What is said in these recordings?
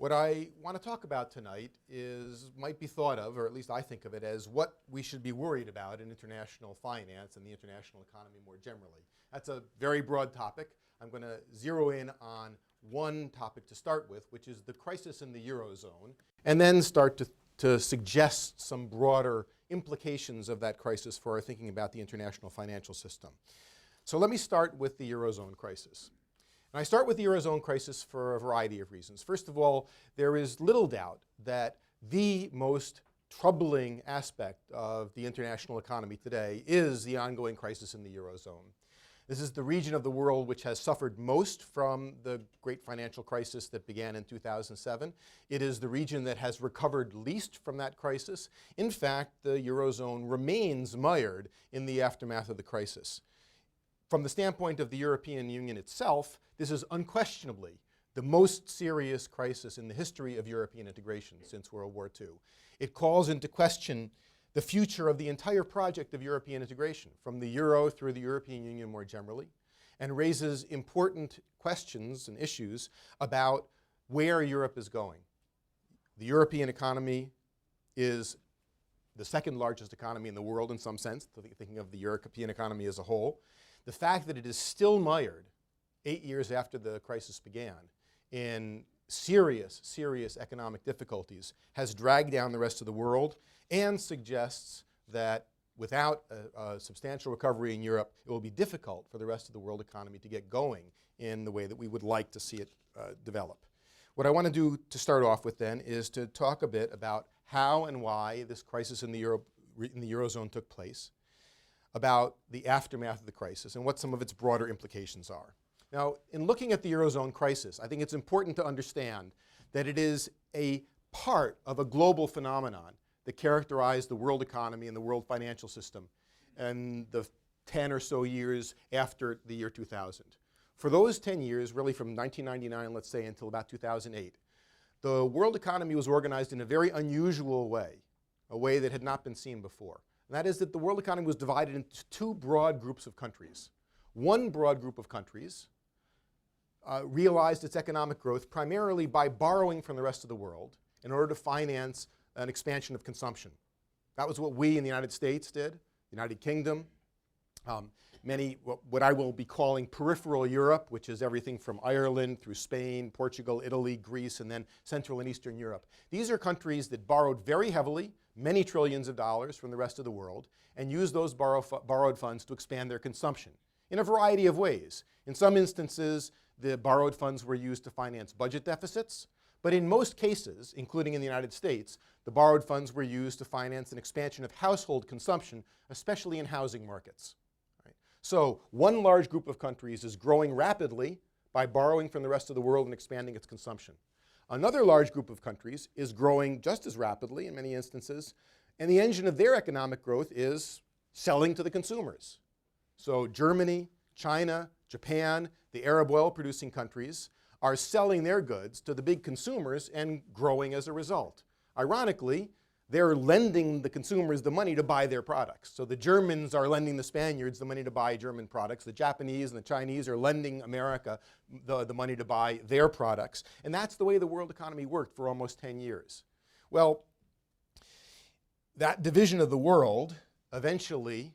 What I want to talk about tonight might be thought of, or at least I think of it, as what we should be worried about in international finance and the international economy more generally. That's a very broad topic. I'm going to zero in on one topic to start with, which is the crisis in the Eurozone, and then start to suggest some broader implications of that crisis for our thinking about the international financial system. So let me start with the Eurozone crisis. And I start with the Eurozone crisis for a variety of reasons. First of all, there is little doubt that the most troubling aspect of the international economy today is the ongoing crisis in the Eurozone. This is the region of the world which has suffered most from the great financial crisis that began in 2007. It is the region that has recovered least from that crisis. In fact, the Eurozone remains mired in the aftermath of the crisis. From the standpoint of the European Union itself, this is unquestionably the most serious crisis in the history of European integration since World War II. It calls into question the future of the entire project of European integration, from the Euro through the European Union more generally, and raises important questions and issues about where Europe is going. The European economy is the second largest economy in the world in some sense, thinking of the European economy as a whole. The fact that it is still mired 8 years after the crisis began in serious economic difficulties has dragged down the rest of the world and suggests that without a substantial recovery in Europe, it will be difficult for the rest of the world economy to get going in the way that we would like to see it develop. What I want to do to start off with then is to talk a bit about how and why this crisis in the Eurozone took place, about the aftermath of the crisis, and what some of its broader implications are. Now, in looking at the Eurozone crisis, I think it's important to understand that it is a part of a global phenomenon that characterized the world economy and the world financial system in the 10 or so years after the year 2000. For those 10 years, really from 1999, let's say, until about 2008, the world economy was organized in a very unusual way, a way that had not been seen before. And that is that the world economy was divided into two broad groups of countries. One broad group of countries realized its economic growth primarily by borrowing from the rest of the world in order to finance an expansion of consumption. That was what we in the United States did, the United Kingdom, what I will be calling peripheral Europe, which is everything from Ireland through Spain, Portugal, Italy, Greece, and then Central and Eastern Europe. These are countries that borrowed very heavily, many trillions of dollars from the rest of the world, and used those borrowed funds to expand their consumption in a variety of ways. In some instances, the borrowed funds were used to finance budget deficits, but in most cases, including in the United States, the borrowed funds were used to finance an expansion of household consumption, especially in housing markets. Right? So one large group of countries is growing rapidly by borrowing from the rest of the world and expanding its consumption. Another large group of countries is growing just as rapidly in many instances, and the engine of their economic growth is selling to the consumers. So Germany, China, Japan, the Arab oil-producing countries are selling their goods to the big consumers and growing as a result. Ironically, they're lending the consumers the money to buy their products. So the Germans are lending the Spaniards the money to buy German products. The Japanese and the Chinese are lending America the money to buy their products. And that's the way the world economy worked for almost 10 years. Well, that division of the world eventually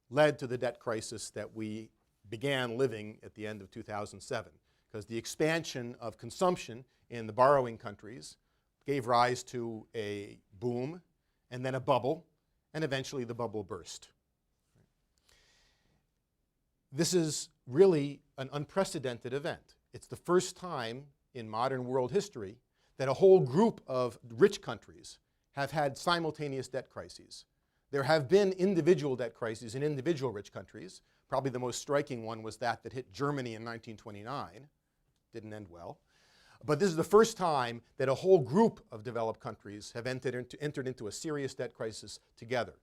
led to the debt crisis that we began living at the end of 2007, because the expansion of consumption in the borrowing countries gave rise to a boom and then a bubble, and eventually the bubble burst. This is really an unprecedented event. It's the first time in modern world history that a whole group of rich countries have had simultaneous debt crises. There have been individual debt crises in individual rich countries. Probably the most striking one was that hit Germany in 1929. Didn't end well. But this is the first time that a whole group of developed countries have entered into a serious debt crisis together.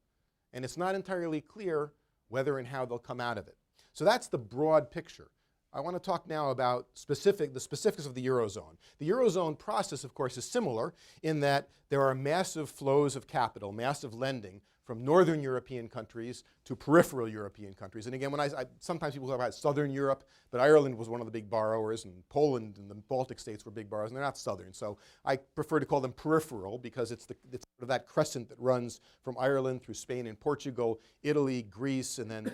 And it's not entirely clear whether and how they'll come out of it. So that's the broad picture. I want to talk now about the specifics of the Eurozone. The Eurozone process, of course, is similar in that there are massive flows of capital, massive lending from northern European countries to peripheral European countries. And again, sometimes people talk about southern Europe, but Ireland was one of the big borrowers, and Poland and the Baltic states were big borrowers, and they're not southern. So I prefer to call them peripheral because it's sort of that crescent that runs from Ireland through Spain and Portugal, Italy, Greece, and then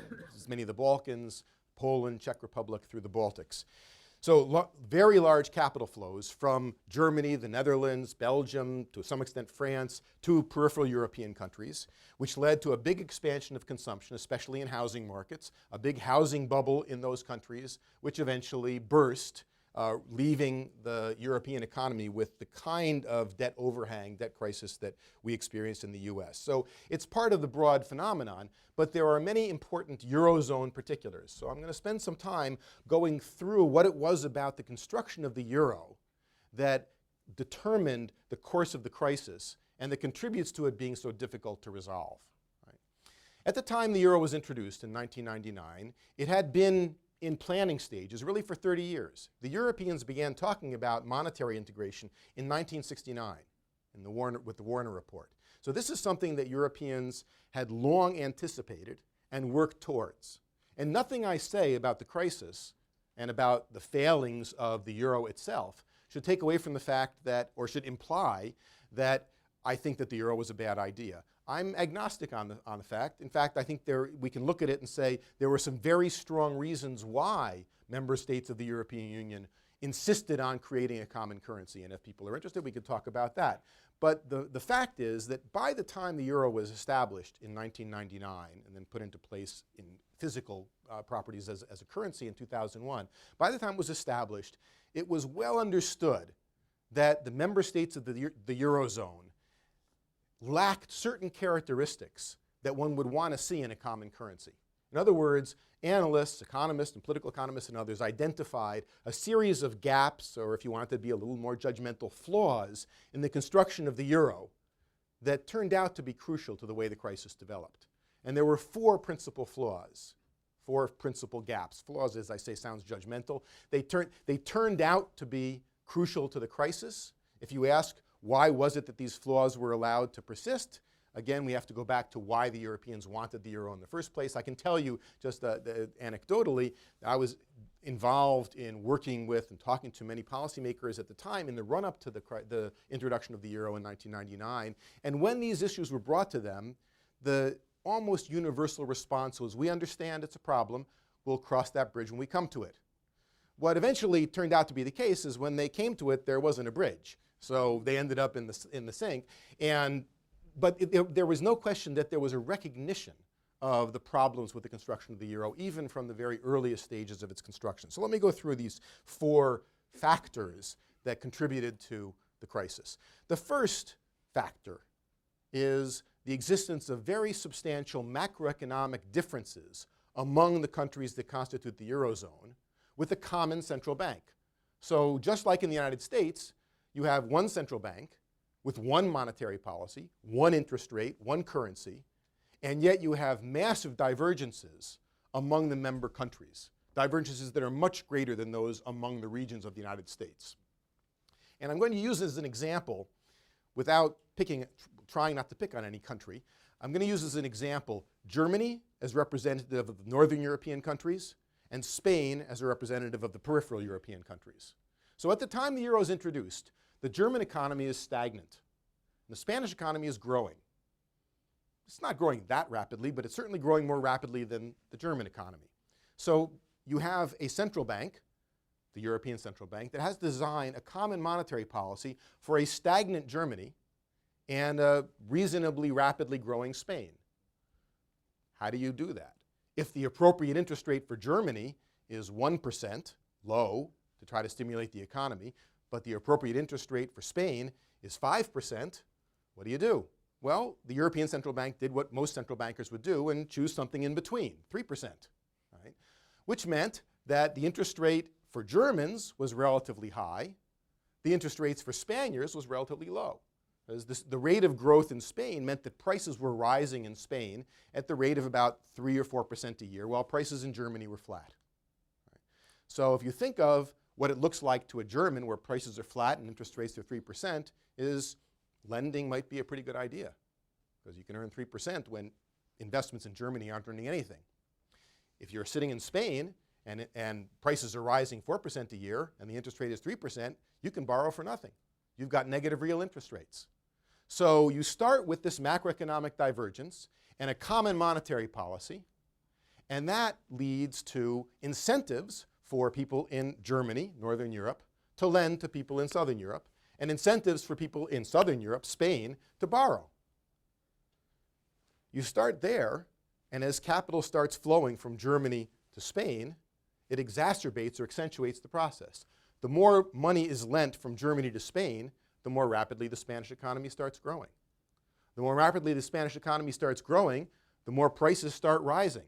many of the Balkans, Poland, Czech Republic, through the Baltics. So very large capital flows from Germany, the Netherlands, Belgium, to some extent France, to peripheral European countries, which led to a big expansion of consumption, especially in housing markets, a big housing bubble in those countries, which eventually burst, leaving the European economy with the kind of debt overhang, debt crisis that we experienced in the US. So it's part of the broad phenomenon, but there are many important Eurozone particulars. So I'm going to spend some time going through what it was about the construction of the euro that determined the course of the crisis and that contributes to it being so difficult to resolve. Right? At the time the euro was introduced in 1999, it had been in planning stages really for 30 years. The Europeans began talking about monetary integration in 1969 with the Warner Report. So this is something that Europeans had long anticipated and worked towards. And nothing I say about the crisis and about the failings of the euro itself should take away from the fact that, or should imply that I think that the euro was a bad idea. I'm agnostic on the fact. In fact, I think we can look at it and say there were some very strong reasons why member states of the European Union insisted on creating a common currency. And if people are interested, we could talk about that. But the fact is that by the time the euro was established in 1999 and then put into place in physical properties as a currency in 2001, by the time it was established, it was well understood that the member states of the Eurozone lacked certain characteristics that one would want to see in a common currency. In other words, analysts, economists, and political economists and others identified a series of gaps, or if you want to be a little more judgmental, flaws in the construction of the euro that turned out to be crucial to the way the crisis developed. And there were four principal flaws, four principal gaps. Flaws, as I say, sounds judgmental. They turned out to be crucial to the crisis. If you ask, why was it that these flaws were allowed to persist? Again, we have to go back to why the Europeans wanted the euro in the first place. I can tell you just anecdotally, I was involved in working with and talking to many policymakers at the time in the run-up to the introduction of the euro in 1999. And when these issues were brought to them, the almost universal response was, we understand it's a problem, we'll cross that bridge when we come to it. What eventually turned out to be the case is when they came to it, there wasn't a bridge. So they ended up in the sink. But there was no question that there was a recognition of the problems with the construction of the euro, even from the very earliest stages of its construction. So let me go through these four factors that contributed to the crisis. The first factor is the existence of very substantial macroeconomic differences among the countries that constitute the Eurozone with a common central bank. So just like in the United States, you have one central bank with one monetary policy, one interest rate, one currency, and yet you have massive divergences among the member countries, divergences that are much greater than those among the regions of the United States. And I'm going to use as an example, without trying not to pick on any country, I'm going to use as an example Germany as representative of the northern European countries and Spain as a representative of the peripheral European countries. So at the time the euro is introduced, the German economy is stagnant. The Spanish economy is growing. It's not growing that rapidly, but it's certainly growing more rapidly than the German economy. So you have a central bank, the European Central Bank, that has to design a common monetary policy for a stagnant Germany and a reasonably rapidly growing Spain. How do you do that? If the appropriate interest rate for Germany is 1%, low, to try to stimulate the economy, but the appropriate interest rate for Spain is 5%, what do? Well, the European Central Bank did what most central bankers would do and choose something in between, 3%, right? Which meant that the interest rate for Germans was relatively high. The interest rates for Spaniards was relatively low. The rate of growth in Spain meant that prices were rising in Spain at the rate of about 3 or 4% a year, while prices in Germany were flat. Right? So if you think of what it looks like to a German where prices are flat and interest rates are 3%, is lending might be a pretty good idea because you can earn 3% when investments in Germany aren't earning anything. If you're sitting in Spain and prices are rising 4% a year and the interest rate is 3%, you can borrow for nothing. You've got negative real interest rates. So you start with this macroeconomic divergence and a common monetary policy, and that leads to incentives for people in Germany, Northern Europe, to lend to people in Southern Europe, and incentives for people in Southern Europe, Spain, to borrow. You start there, and as capital starts flowing from Germany to Spain, it exacerbates or accentuates the process. The more money is lent from Germany to Spain, the more rapidly the Spanish economy starts growing. The more rapidly the Spanish economy starts growing, the more prices start rising.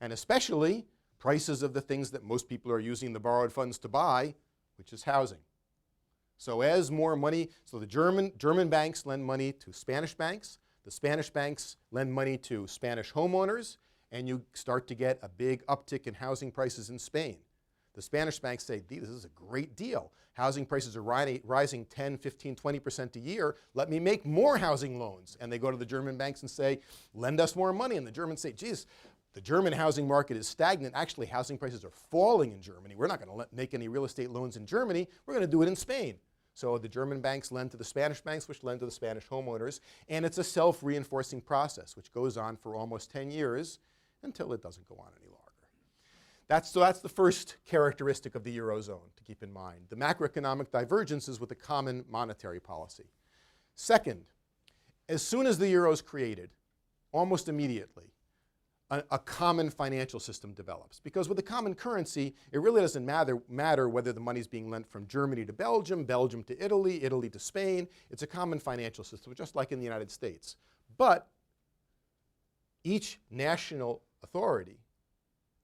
And especially prices of the things that most people are using the borrowed funds to buy, which is housing. So as more money, so the German banks lend money to Spanish banks, the Spanish banks lend money to Spanish homeowners, and you start to get a big uptick in housing prices in Spain. The Spanish banks say, this is a great deal. Housing prices are rising 10, 15, 20% a year. Let me make more housing loans. And they go to the German banks and say, lend us more money. And the Germans say, geez, the German housing market is stagnant. Actually, housing prices are falling in Germany. We're not going to make any real estate loans in Germany. We're going to do it in Spain. So the German banks lend to the Spanish banks, which lend to the Spanish homeowners. And it's a self-reinforcing process, which goes on for almost 10 years until it doesn't go on any longer. So that's the first characteristic of the Eurozone to keep in mind. The macroeconomic divergences with a common monetary policy. Second, as soon as the euro is created, almost immediately, a common financial system develops. Because with a common currency, it really doesn't matter whether the money is being lent from Germany to Belgium, Belgium to Italy, Italy to Spain. It's a common financial system, just like in the United States. But each national authority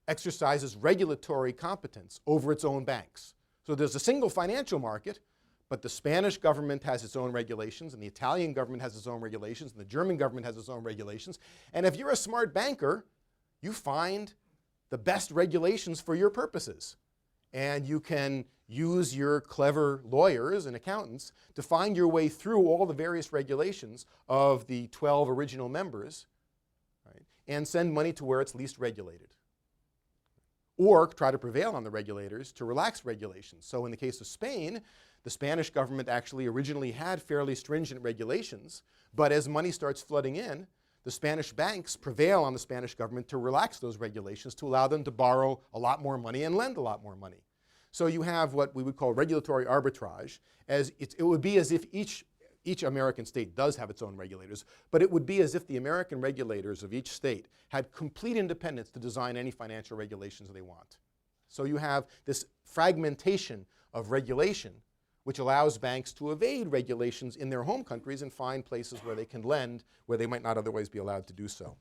exercises regulatory competence over its own banks. So there's a single financial market, but the Spanish government has its own regulations, and the Italian government has its own regulations, and the German government has its own regulations. And if you're a smart banker, you find the best regulations for your purposes. And you can use your clever lawyers and accountants to find your way through all the various regulations of the 12 original members, right, and send money to where it's least regulated. Or try to prevail on the regulators to relax regulations. So in the case of Spain, the Spanish government actually originally had fairly stringent regulations, but as money starts flooding in, the Spanish banks prevail on the Spanish government to relax those regulations to allow them to borrow a lot more money and lend a lot more money. So you have what we would call regulatory arbitrage. It would be as if each American state does have its own regulators, but it would be as if the American regulators of each state had complete independence to design any financial regulations they want. So you have this fragmentation of regulation, which allows banks to evade regulations in their home countries and find places where they can lend where they might not otherwise be allowed to do so.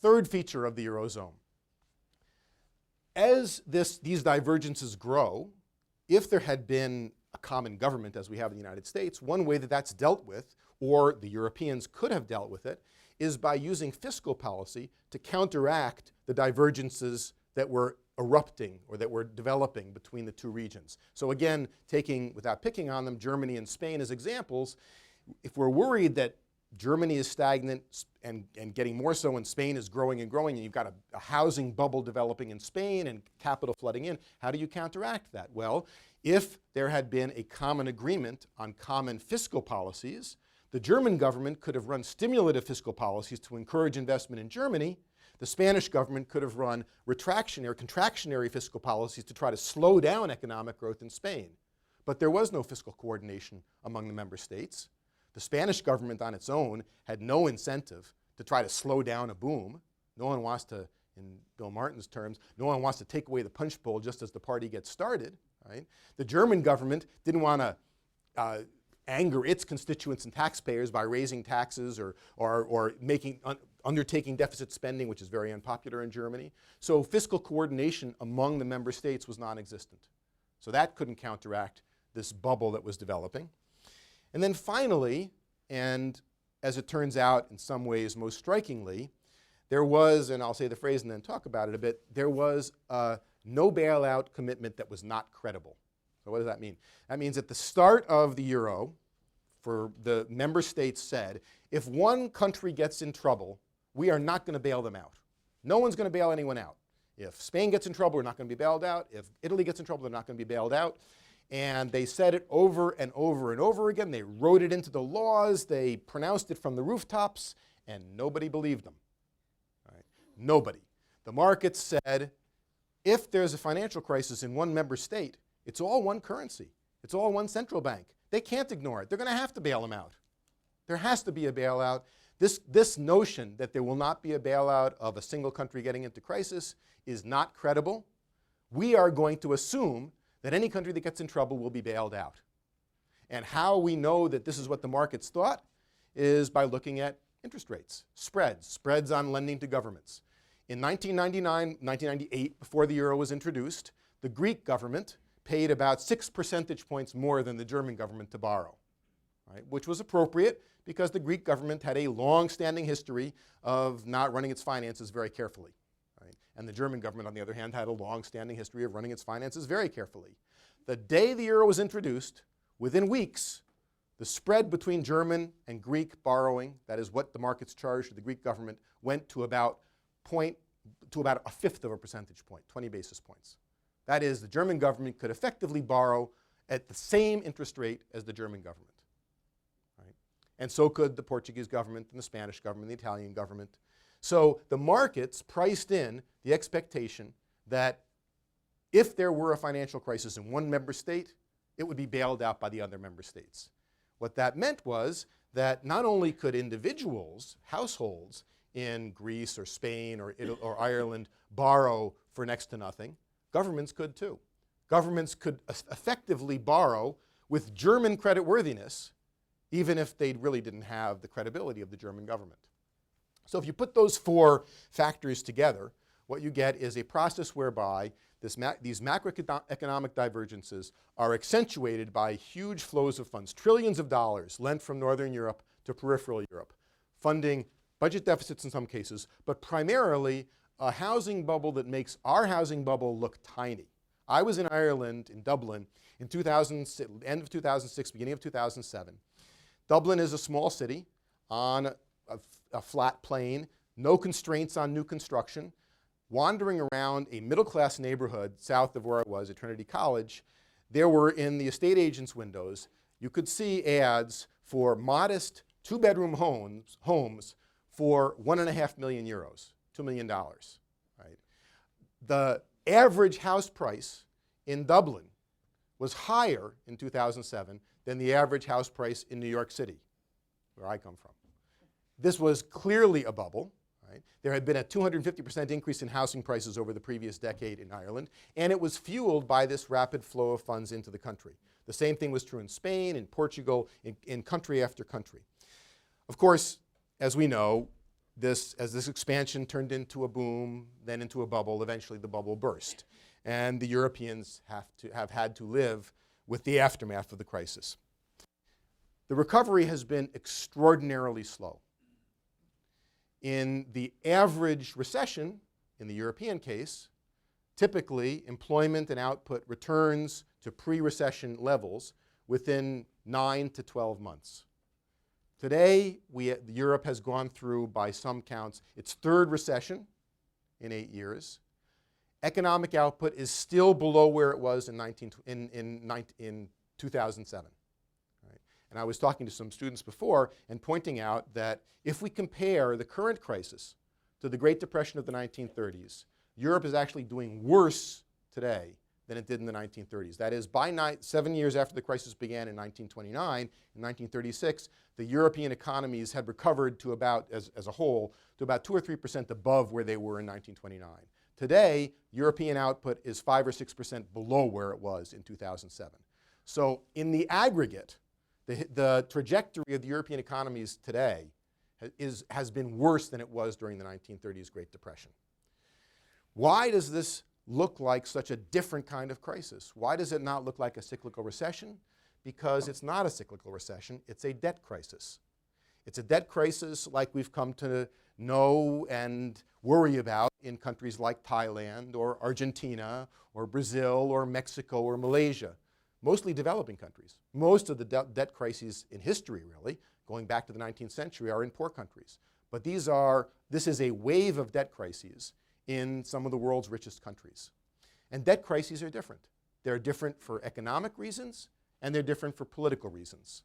Third feature of the Eurozone. As these divergences grow, if there had been a common government as we have in the United States, one way that that's dealt with, or the Europeans could have dealt with it, is by using fiscal policy to counteract the divergences that were erupting or that were developing between the two regions. So again, without picking on them, Germany and Spain as examples, if we're worried that Germany is stagnant and getting more so, and Spain is growing and growing, and you've got a housing bubble developing in Spain and capital flooding in, how do you counteract that? Well, if there had been a common agreement on common fiscal policies, the German government could have run stimulative fiscal policies to encourage investment in Germany. The Spanish government could have run retractionary or contractionary fiscal policies to try to slow down economic growth in Spain. But there was no fiscal coordination among the member states. The Spanish government on its own had no incentive to try to slow down a boom. No one wants to, in Bill Martin's terms, no one wants to take away the punch bowl just as the party gets started. Right? The German government didn't want to anger its constituents and taxpayers by raising taxes or undertaking deficit spending, which is very unpopular in Germany. So fiscal coordination among the member states was non-existent. So that couldn't counteract this bubble that was developing. And then finally, and as it turns out in some ways most strikingly, there was, and I'll say the phrase and then talk about it a bit, there was a no bailout commitment that was not credible. So what does that mean? That means at the start of the euro, for the member states said, if one country gets in trouble, we are not going to bail them out. No one's going to bail anyone out. If Spain gets in trouble, we're not going to be bailed out. If Italy gets in trouble, they're not going to be bailed out. And they said it over and over and over again. They wrote it into the laws. They pronounced it from the rooftops, and nobody believed them. Right? Nobody. The market said, if there's a financial crisis in one member state, it's all one currency. It's all one central bank. They can't ignore it. They're going to have to bail them out. There has to be a bailout. This notion that there will not be a bailout of a single country getting into crisis is not credible. We are going to assume that any country that gets in trouble will be bailed out. And how we know that this is what the markets thought is by looking at interest rates, spreads on lending to governments. In 1999, 1998, before the euro was introduced, the Greek government paid about 6 percentage points more than the German government to borrow, right? Which was appropriate because the Greek government had a long-standing history of not running its finances very carefully. Right? And the German government, on the other hand, had a long-standing history of running its finances very carefully. The day the euro was introduced, within weeks, the spread between German and Greek borrowing, that is what the markets charged to the Greek government, went to about a fifth of a percentage point, 20 basis points. That is, the German government could effectively borrow at the same interest rate as the German government. Right? And so could the Portuguese government and the Spanish government, the Italian government. So the markets priced in the expectation that if there were a financial crisis in one member state, it would be bailed out by the other member states. What that meant was that not only could individuals, households in Greece or Spain or Ireland borrow for next to nothing, governments could too. Governments could effectively borrow with German creditworthiness, even if they really didn't have the credibility of the German government. So if you put those four factors together, what you get is a process whereby these macroeconomic divergences are accentuated by huge flows of funds, trillions of dollars lent from Northern Europe to peripheral Europe, funding budget deficits in some cases, but primarily a housing bubble that makes our housing bubble look tiny. I was in Ireland, in Dublin, in end of 2006, beginning of 2007. Dublin is a small city on a flat plain, no constraints on new construction. Wandering around a middle-class neighborhood south of where I was at Trinity College, there were in the estate agents' windows, you could see ads for modest two-bedroom homes for 1.5 million euros, $2 million. Right? The average house price in Dublin was higher in 2007 than the average house price in New York City, where I come from. This was clearly a bubble. Right? There had been a 250% increase in housing prices over the previous decade in Ireland, and it was fueled by this rapid flow of funds into the country. The same thing was true in Spain, in Portugal, in country after country. Of course, as we know, as this expansion turned into a boom, then into a bubble, eventually the bubble burst. And the Europeans have had to live with the aftermath of the crisis. The recovery has been extraordinarily slow. In the average recession, in the European case, typically employment and output returns to pre-recession levels within 9 to 12 months. Today, Europe has gone through, by some counts, its third recession in 8 years. Economic output is still below where it was in 2007. Right? And I was talking to some students before and pointing out that if we compare the current crisis to the Great Depression of the 1930s, Europe is actually doing worse today than it did in the 1930s. That is, by 7 years after the crisis began in 1929, in 1936, the European economies had recovered to about, as a whole, to about 2 or 3% above where they were in 1929. Today, European output is 5 or 6% below where it was in 2007. So in the aggregate, the trajectory of the European economies today has been worse than it was during the 1930s Great Depression. Why does this look like such a different kind of crisis? Why does it not look like a cyclical recession? Because it's not a cyclical recession, it's a debt crisis. It's a debt crisis like we've come to know and worry about in countries like Thailand or Argentina or Brazil or Mexico or Malaysia, mostly developing countries. Most of the debt crises in history, really, going back to the 19th century, are in poor countries. But this is a wave of debt crises in some of the world's richest countries. And debt crises are different. They're different for economic reasons, and they're different for political reasons.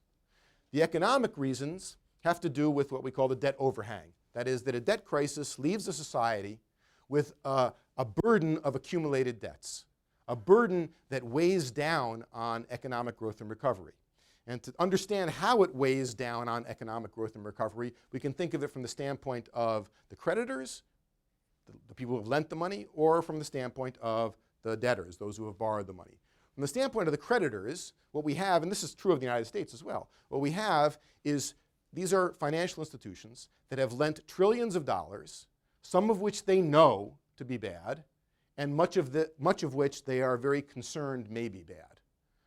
The economic reasons have to do with what we call the debt overhang. That is, that a debt crisis leaves a society with a burden of accumulated debts, a burden that weighs down on economic growth and recovery. And to understand how it weighs down on economic growth and recovery, we can think of it from the standpoint of the creditors, the people who have lent the money, or from the standpoint of the debtors, those who have borrowed the money. From the standpoint of the creditors, what we have, and this is true of the United States as well, what we have is these are financial institutions that have lent trillions of dollars, some of which they know to be bad, and much of which they are very concerned may be bad.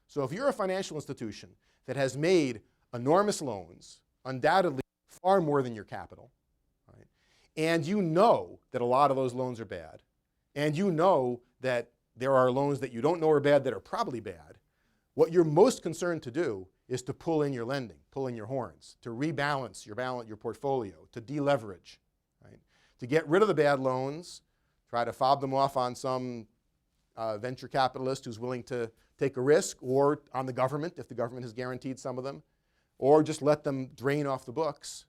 So if you're a financial institution that has made enormous loans, undoubtedly far more than your capital, right, and you know that a lot of those loans are bad, and you know that there are loans that you don't know are bad that are probably bad, what you're most concerned to do is to pull in your lending, pull in your horns, to rebalance your portfolio, to deleverage, right? To get rid of the bad loans, try to fob them off on some venture capitalist who's willing to take a risk, or on the government if the government has guaranteed some of them, or just let them drain off the books.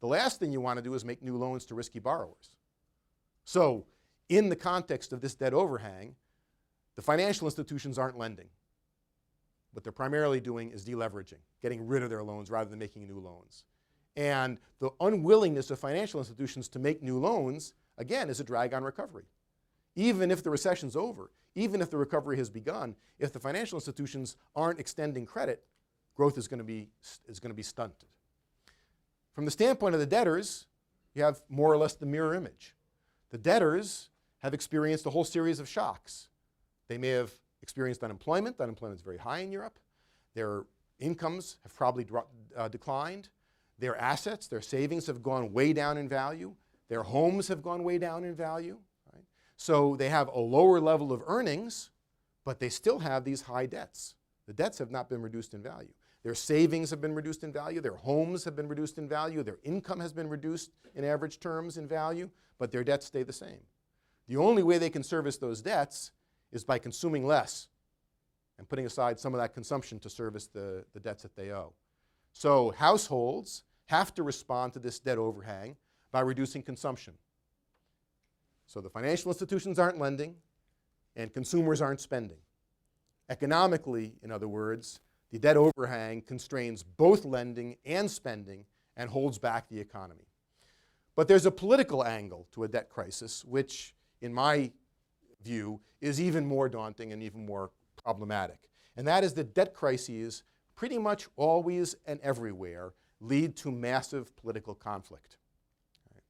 The last thing you want to do is make new loans to risky borrowers. So in the context of this debt overhang, the financial institutions aren't lending. What they're primarily doing is deleveraging, getting rid of their loans rather than making new loans. And the unwillingness of financial institutions to make new loans, again, is a drag on recovery. Even if the recession's over, even if the recovery has begun, if the financial institutions aren't extending credit, growth is going to be stunted. From the standpoint of the debtors, you have more or less the mirror image. The debtors have experienced a whole series of shocks. They may have experienced unemployment. Unemployment is very high in Europe. Their incomes have probably declined. Their assets, their savings have gone way down in value. Their homes have gone way down in value. Right? So they have a lower level of earnings, but they still have these high debts. The debts have not been reduced in value. Their savings have been reduced in value. Their homes have been reduced in value. Their income has been reduced in average terms in value, but their debts stay the same. The only way they can service those debts is by consuming less and putting aside some of that consumption to service the debts that they owe. So households have to respond to this debt overhang by reducing consumption. So the financial institutions aren't lending, and consumers aren't spending. Economically, in other words, the debt overhang constrains both lending and spending and holds back the economy. But there's a political angle to a debt crisis, which, in my view, is even more daunting and even more problematic. And that is that debt crises pretty much always and everywhere lead to massive political conflict. Right?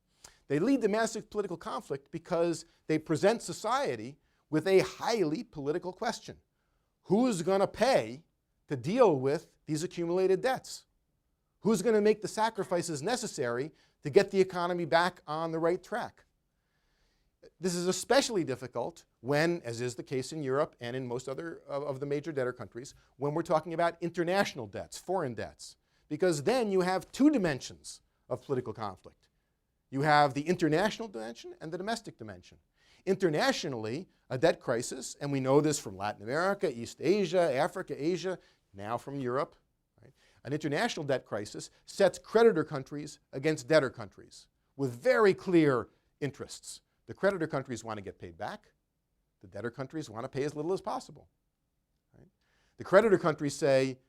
They lead to massive political conflict because they present society with a highly political question. Who's going to pay to deal with these accumulated debts? Who's going to make the sacrifices necessary to get the economy back on the right track? This is especially difficult when, as is the case in Europe and in most other of the major debtor countries, when we're talking about international debts, foreign debts, because then you have two dimensions of political conflict. You have the international dimension and the domestic dimension. Internationally, a debt crisis, and we know this from Latin America, East Asia, Africa, Asia, now from Europe, right? An international debt crisis sets creditor countries against debtor countries with very clear interests. The creditor countries want to get paid back. The debtor countries want to pay as little as possible. Right? The creditor countries say,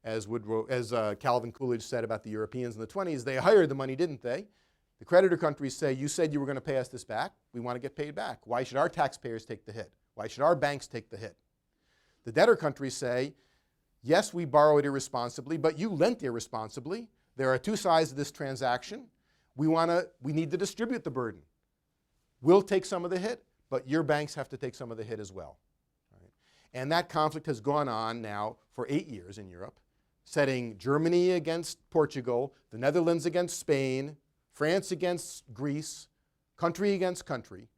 as Calvin Coolidge said about the Europeans in the 20s, they hired the money, didn't they? The creditor countries say, you said you were going to pay us this back. We want to get paid back. Why should our taxpayers take the hit? Why should our banks take the hit? The debtor countries say, yes, we borrowed irresponsibly, but you lent irresponsibly. There are two sides to this transaction. We need to distribute the burden. We'll take some of the hit, but your banks have to take some of the hit as well. Right? And that conflict has gone on now for 8 years in Europe, setting Germany against Portugal, the Netherlands against Spain, France against Greece, country against country,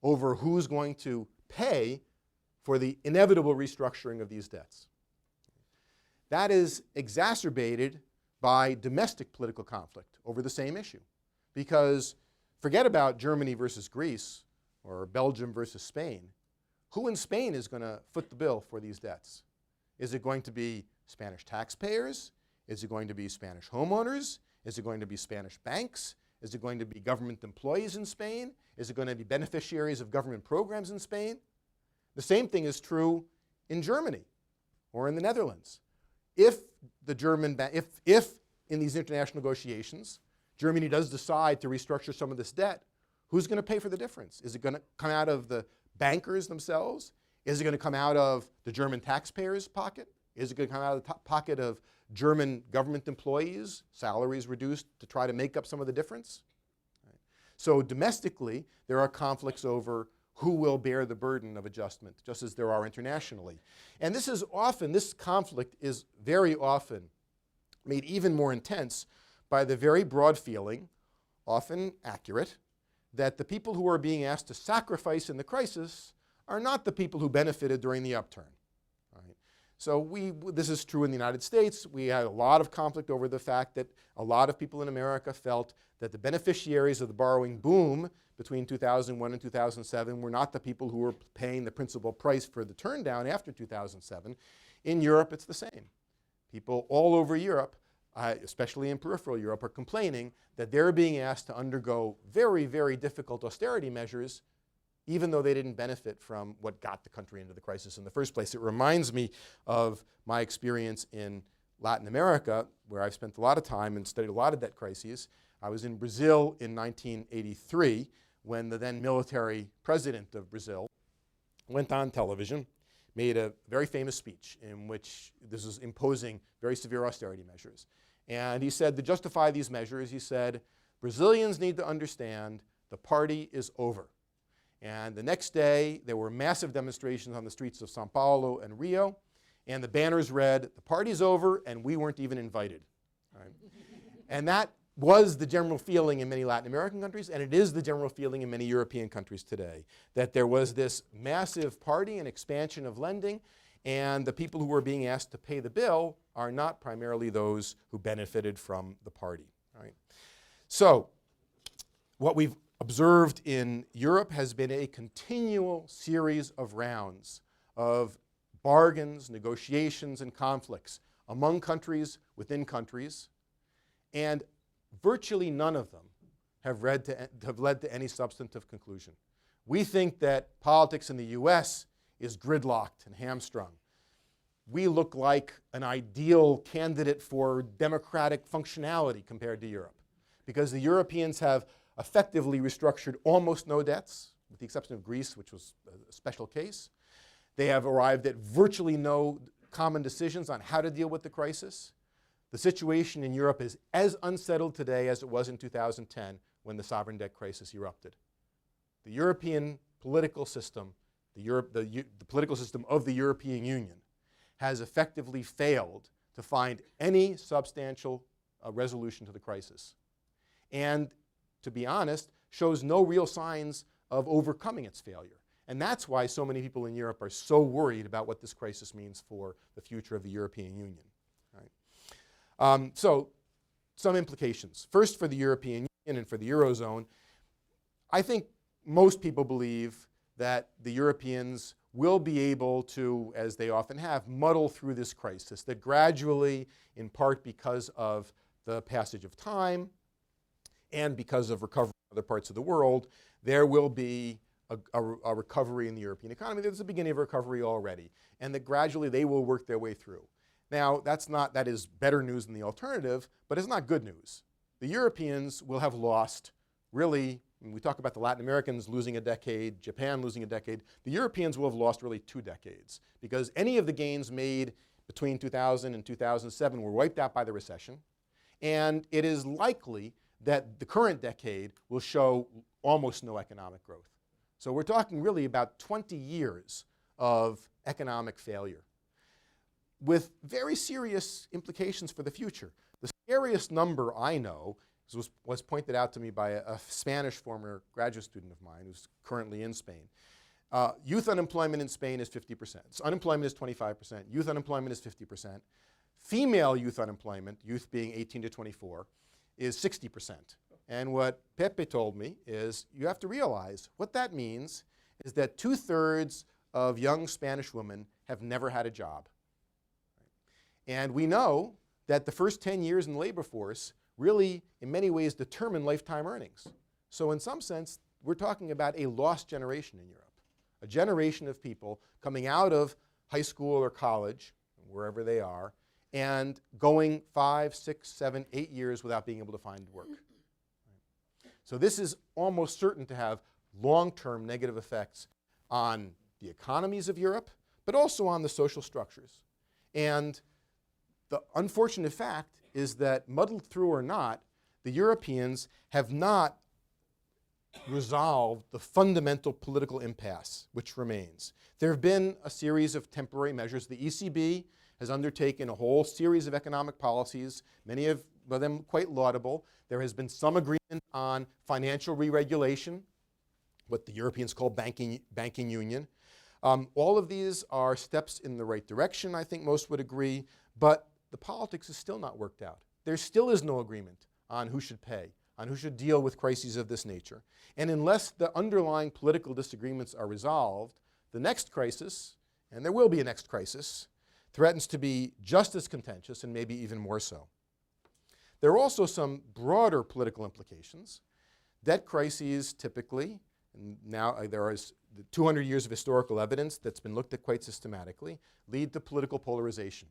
over who's going to pay for the inevitable restructuring of these debts. That is exacerbated by domestic political conflict over the same issue. Because forget about Germany versus Greece or Belgium versus Spain. Who in Spain is going to foot the bill for these debts? Is it going to be Spanish taxpayers? Is it going to be Spanish homeowners? Is it going to be Spanish banks? Is it going to be government employees in Spain? Is it going to be beneficiaries of government programs in Spain? The same thing is true in Germany or in the Netherlands. If in these international negotiations, Germany does decide to restructure some of this debt, who's going to pay for the difference? Is it going to come out of the bankers themselves? Is it going to come out of the German taxpayers' pocket? Is it going to come out of the pocket of German government employees, salaries reduced to try to make up some of the difference? Right. So domestically, there are conflicts over who will bear the burden of adjustment, just as there are internationally. And this conflict is very often made even more intense by the very broad feeling, often accurate, that the people who are being asked to sacrifice in the crisis are not the people who benefited during the upturn. Right? So this is true in the United States. We had a lot of conflict over the fact that a lot of people in America felt that the beneficiaries of the borrowing boom between 2001 and 2007 were not the people who were paying the principal price for the turndown after 2007. In Europe, it's the same. People all over Europe, especially in peripheral Europe, are complaining that they're being asked to undergo very, very difficult austerity measures, even though they didn't benefit from what got the country into the crisis in the first place. It reminds me of my experience in Latin America, where I've spent a lot of time and studied a lot of debt crises. I was in Brazil in 1983 when the then military president of Brazil went on television, made a very famous speech in which this was imposing very severe austerity measures. And he said, to justify these measures, he said, Brazilians need to understand the party is over. And the next day, there were massive demonstrations on the streets of Sao Paulo and Rio, and the banners read, the party's over, and we weren't even invited. Right? And that was the general feeling in many Latin American countries, and it is the general feeling in many European countries today, that there was this massive party and expansion of lending, and the people who were being asked to pay the bill are not primarily those who benefited from the party. Right? So what we've observed in Europe has been a continual series of rounds of bargains, negotiations, and conflicts among countries, within countries, and virtually none of them have led to any substantive conclusion. We think that politics in the US is gridlocked and hamstrung. We look like an ideal candidate for democratic functionality compared to Europe, because the Europeans have effectively restructured almost no debts, with the exception of Greece, which was a special case. They have arrived at virtually no common decisions on how to deal with the crisis. The situation in Europe is as unsettled today as it was in 2010 when the sovereign debt crisis erupted. The European political system, the political system of the European Union, has effectively failed to find any substantial resolution to the crisis. And to be honest, shows no real signs of overcoming its failure. And that's why so many people in Europe are so worried about what this crisis means for the future of the European Union. Right? So some implications. First, for the European Union and for the Eurozone, I think most people believe that the Europeans will be able to, as they often have, muddle through this crisis, that gradually, in part because of the passage of time and because of recovery in other parts of the world, there will be a recovery in the European economy. There's a beginning of recovery already, and that gradually they will work their way through. Now, that is better news than the alternative, but it's not good news. The Europeans will have lost, really, when we talk about the Latin Americans losing a decade, Japan losing a decade, the Europeans will have lost really 2 decades, because any of the gains made between 2000 and 2007 were wiped out by the recession, and it is likely that the current decade will show almost no economic growth. So we're talking really about 20 years of economic failure, with very serious implications for the future. The scariest number I know This was pointed out to me by a Spanish former graduate student of mine who's currently in Spain. Youth unemployment in Spain is 50%. So unemployment is 25%. Youth unemployment is 50%. Female youth unemployment, youth being 18 to 24, is 60%. And what Pepe told me is you have to realize what that means is that 2/3 of young Spanish women have never had a job. And we know that the first 10 years in the labor force really, in many ways, determine lifetime earnings. So in some sense, we're talking about a lost generation in Europe. A generation of people coming out of high school or college, wherever they are, and going 5, 6, 7, 8 years without being able to find work. So this is almost certain to have long-term negative effects on the economies of Europe, but also on the social structures. And the unfortunate fact is that, muddled through or not, the Europeans have not resolved the fundamental political impasse which remains. There have been a series of temporary measures. The ECB has undertaken a whole series of economic policies, many of them quite laudable. There has been some agreement on financial re-regulation, what the Europeans call banking union. All of these are steps in the right direction, I think most would agree, but the politics is still not worked out. There still is no agreement on who should pay, on who should deal with crises of this nature. And unless the underlying political disagreements are resolved, the next crisis, and there will be a next crisis, threatens to be just as contentious and maybe even more so. There are also some broader political implications. Debt crises typically, and now there is 200 years of historical evidence that's been looked at quite systematically, lead to political polarization.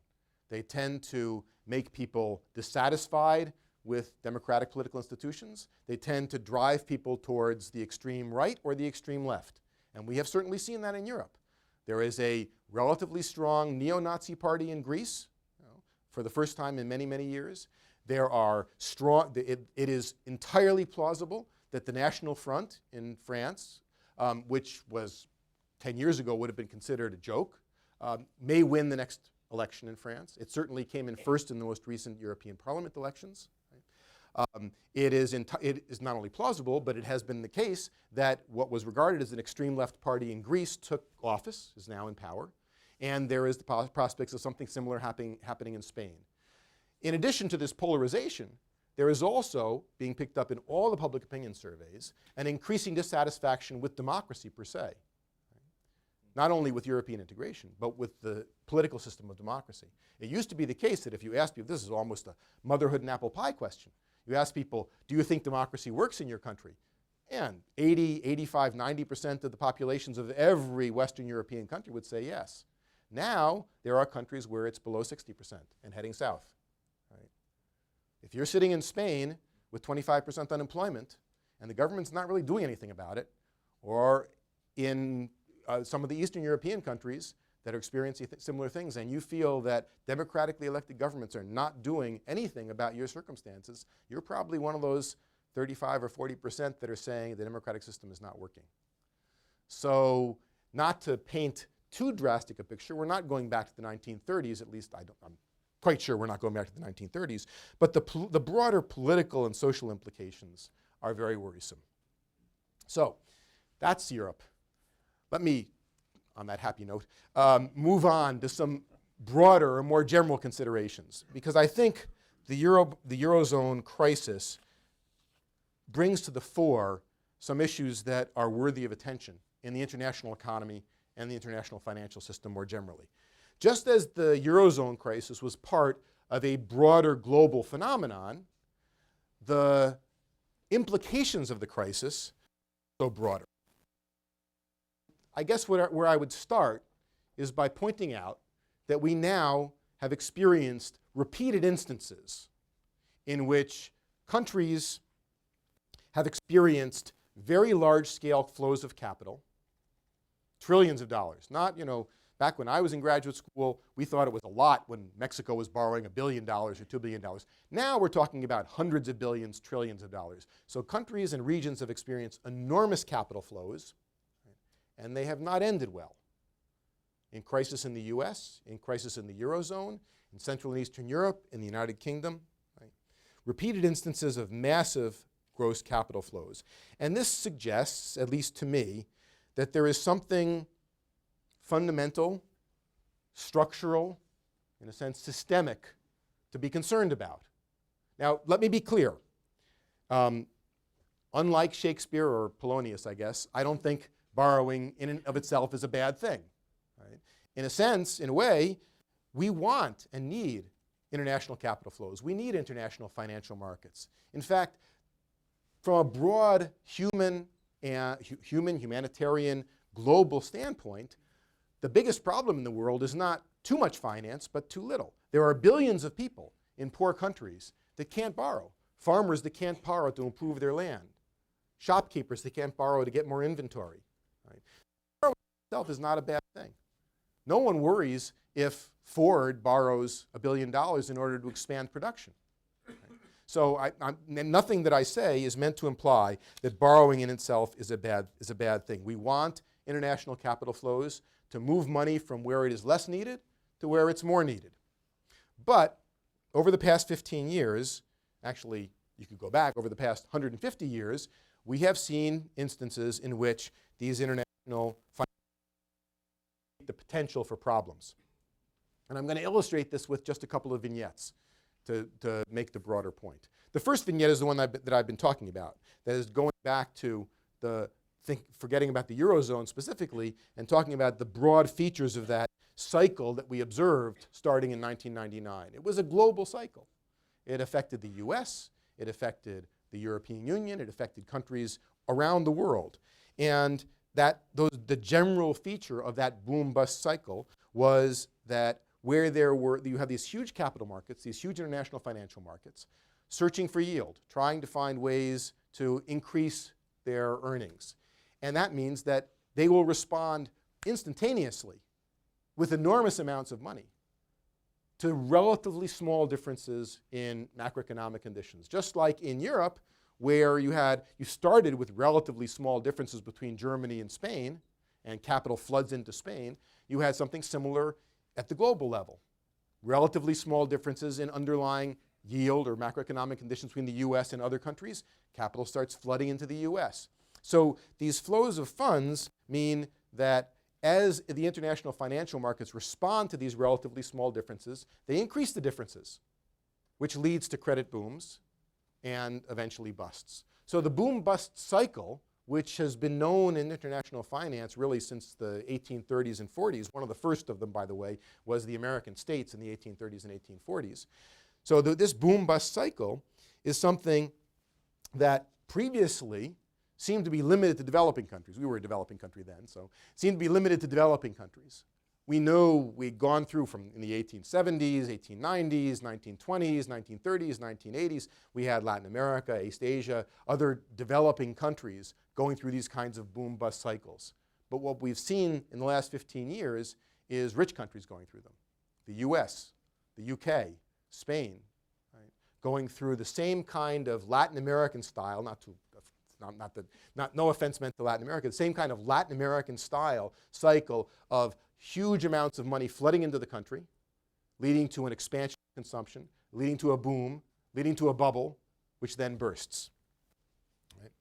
They tend to make people dissatisfied with democratic political institutions. They tend to drive people towards the extreme right or the extreme left. And we have certainly seen that in Europe. There is a relatively strong neo-Nazi party in Greece, for the first time in many, many years. There are strong, it is entirely plausible that the National Front in France, which was 10 years ago would have been considered a joke, may win the next election in France. It certainly came in first in the most recent European Parliament elections. It is not only plausible, but it has been the case that what was regarded as an extreme left party in Greece took office, is now in power, and there is the prospects of something similar happening in Spain. In addition to this polarization, there is also, being picked up in all the public opinion surveys, an increasing dissatisfaction with democracy per se. Not only with European integration, but with the political system of democracy. It used to be the case that if you asked people, this is almost a motherhood and apple pie question. You ask people, do you think democracy works in your country? And 80, 85, 90% of the populations of every Western European country would say yes. Now, there are countries where it's below 60% and heading south. Right? If you're sitting in Spain with 25% unemployment and the government's not really doing anything about it, or in some of the Eastern European countries that are experiencing similar things, and you feel that democratically elected governments are not doing anything about your circumstances, you're probably one of those 35 or 40% that are saying the democratic system is not working. So, not to paint too drastic a picture, we're not going back to the 1930s, at least I'm quite sure we're not going back to the 1930s, but the broader political and social implications are very worrisome. So, that's Europe. Let me, on that happy note, move on to some broader or more general considerations, because I think the Eurozone crisis brings to the fore some issues that are worthy of attention in the international economy and the international financial system more generally. Just as the Eurozone crisis was part of a broader global phenomenon, the implications of the crisis are so broader. I guess where I would start is by pointing out that we now have experienced repeated instances in which countries have experienced very large-scale flows of capital, trillions of dollars. Not, back when I was in graduate school, we thought it was a lot when Mexico was borrowing $1 billion or $2 billion. Now we're talking about hundreds of billions, trillions of dollars. So countries and regions have experienced enormous capital flows, and they have not ended well. In crisis in the US, in crisis in the Eurozone, in Central and Eastern Europe, in the United Kingdom. Right? repeated instances of massive gross capital flows. And this suggests, at least to me, that there is something fundamental, structural, in a sense systemic, to be concerned about. Now, let me be clear. Unlike Shakespeare or Polonius, I guess, I don't think borrowing in and of itself is a bad thing. Right? In a sense, in a way, we want and need international capital flows. We need international financial markets. In fact, from a broad humanitarian, global standpoint, the biggest problem in the world is not too much finance, but too little. There are billions of people in poor countries that can't borrow. Farmers that can't borrow to improve their land. Shopkeepers that can't borrow to get more inventory. Right? Borrowing itself is not a bad thing. No one worries if Ford borrows $1 billion in order to expand production. Right? So nothing that I say is meant to imply that borrowing in itself is a bad thing. We want international capital flows to move money from where it is less needed to where it's more needed. But over the past 15 years, actually you could go back over the past 150 years, we have seen instances in which these international finance the potential for problems. And I'm going to illustrate this with just a couple of vignettes to make the broader point. The first vignette is the one that I've been talking about, that is going back to forgetting about the Eurozone specifically and talking about the broad features of that cycle that we observed starting in 1999. It was a global cycle. It affected the US, it affected the European Union, it affected countries around the world. And the general feature of that boom-bust cycle was that where you have these huge capital markets, these huge international financial markets, searching for yield, trying to find ways to increase their earnings. And that means that they will respond instantaneously with enormous amounts of money to relatively small differences in macroeconomic conditions. Just like in Europe, where you started with relatively small differences between Germany and Spain, and capital floods into Spain, you had something similar at the global level. Relatively small differences in underlying yield or macroeconomic conditions between the US and other countries, capital starts flooding into the US. So these flows of funds mean that as the international financial markets respond to these relatively small differences, they increase the differences, which leads to credit booms and eventually busts. So the boom-bust cycle, which has been known in international finance really since the 1830s and 40s, one of the first of them, by the way, was the American states in the 1830s and 1840s. So this boom-bust cycle is something that previously seemed to be limited to developing countries. We were a developing country then, so it seemed to be limited to developing countries. We know we'd gone through from in the 1870s, 1890s, 1920s, 1930s, 1980s. We had Latin America, East Asia, other developing countries going through these kinds of boom-bust cycles. But what we've seen in the last 15 years is rich countries going through them. The US, the UK, Spain, right, going through the same kind of Latin American style, no offense meant to Latin America, the same kind of Latin American style cycle of huge amounts of money flooding into the country, leading to an expansion of consumption, leading to a boom, leading to a bubble, which then bursts. Right?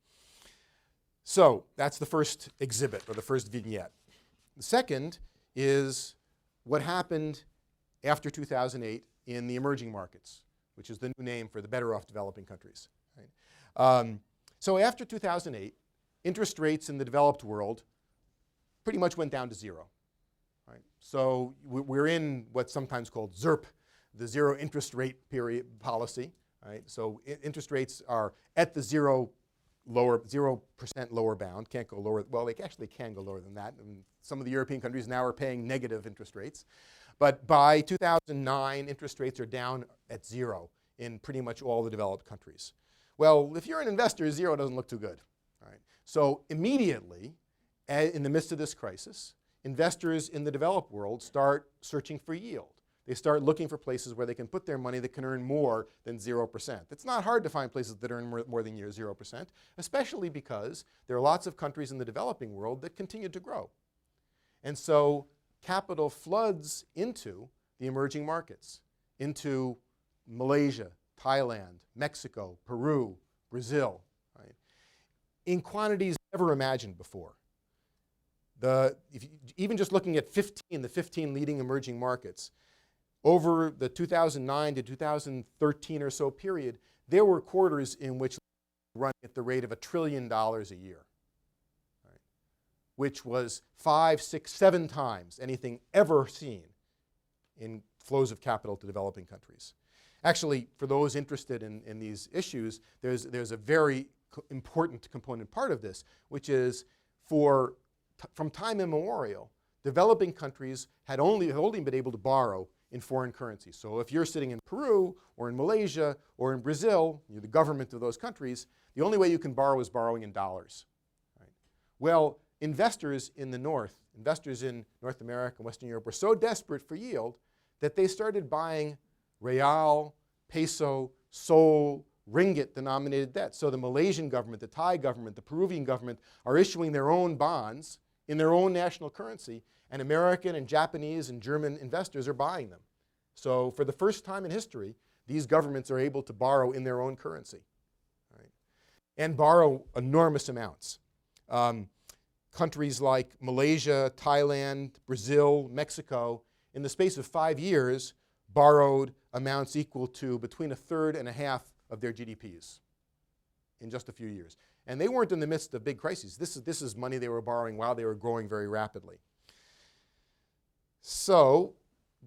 So that's the first exhibit, or the first vignette. The second is what happened after 2008 in the emerging markets, which is the new name for the better off developing countries. Right? So after 2008, interest rates in the developed world pretty much went down to zero. Right? So we're in what's sometimes called ZIRP, the zero interest rate period policy. Right? So interest rates are at the 0% lower bound, can't go lower. Well, they actually can go lower than that. And some of the European countries now are paying negative interest rates. But by 2009, interest rates are down at zero in pretty much all the developed countries. Well, if you're an investor, zero doesn't look too good. All right? So immediately, in the midst of this crisis, investors in the developed world start searching for yield. They start looking for places where they can put their money that can earn more than 0%. It's not hard to find places that earn more than 0%, especially because there are lots of countries in the developing world that continue to grow. And so capital floods into the emerging markets, into Malaysia, Thailand, Mexico, Peru, Brazil, right? In quantities never imagined before. Even just looking at the 15 leading emerging markets, over the 2009 to 2013 or so period, there were quarters in which running at the rate of $1 trillion a year, right? Which was 5, 6, 7 times anything ever seen in flows of capital to developing countries. Actually, for those interested in these issues, there's a very important component part of this, which is from time immemorial, developing countries had only been able to borrow in foreign currency. So if you're sitting in Peru or in Malaysia or in Brazil, you're the government of those countries, the only way you can borrow is borrowing in dollars. Right? Well, investors in the North, investors in North America and Western Europe were so desperate for yield that they started buying real, peso, sol, ringgit denominated debt. So the Malaysian government, the Thai government, the Peruvian government are issuing their own bonds in their own national currency, and American and Japanese and German investors are buying them. So for the first time in history, these governments are able to borrow in their own currency, right? And borrow enormous amounts. Countries like Malaysia, Thailand, Brazil, Mexico, in the space of 5 years, borrowed amounts equal to between 1/3 and 1/2 of their GDPs in just a few years. And they weren't in the midst of big crises. This is money they were borrowing while they were growing very rapidly. So,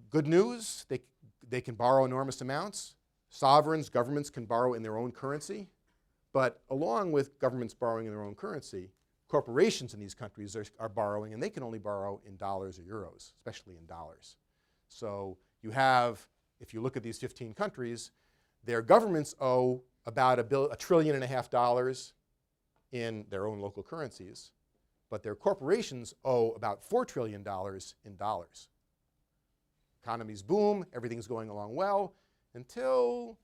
good news, they can borrow enormous amounts. Sovereigns, governments can borrow in their own currency. But along with governments borrowing in their own currency, corporations in these countries are borrowing, and they can only borrow in dollars or euros, especially in dollars. So you have, if you look at these 15 countries, their governments owe about $1.5 trillion in their own local currencies, but their corporations owe about $4 trillion in dollars. Economies boom, everything's going along well, until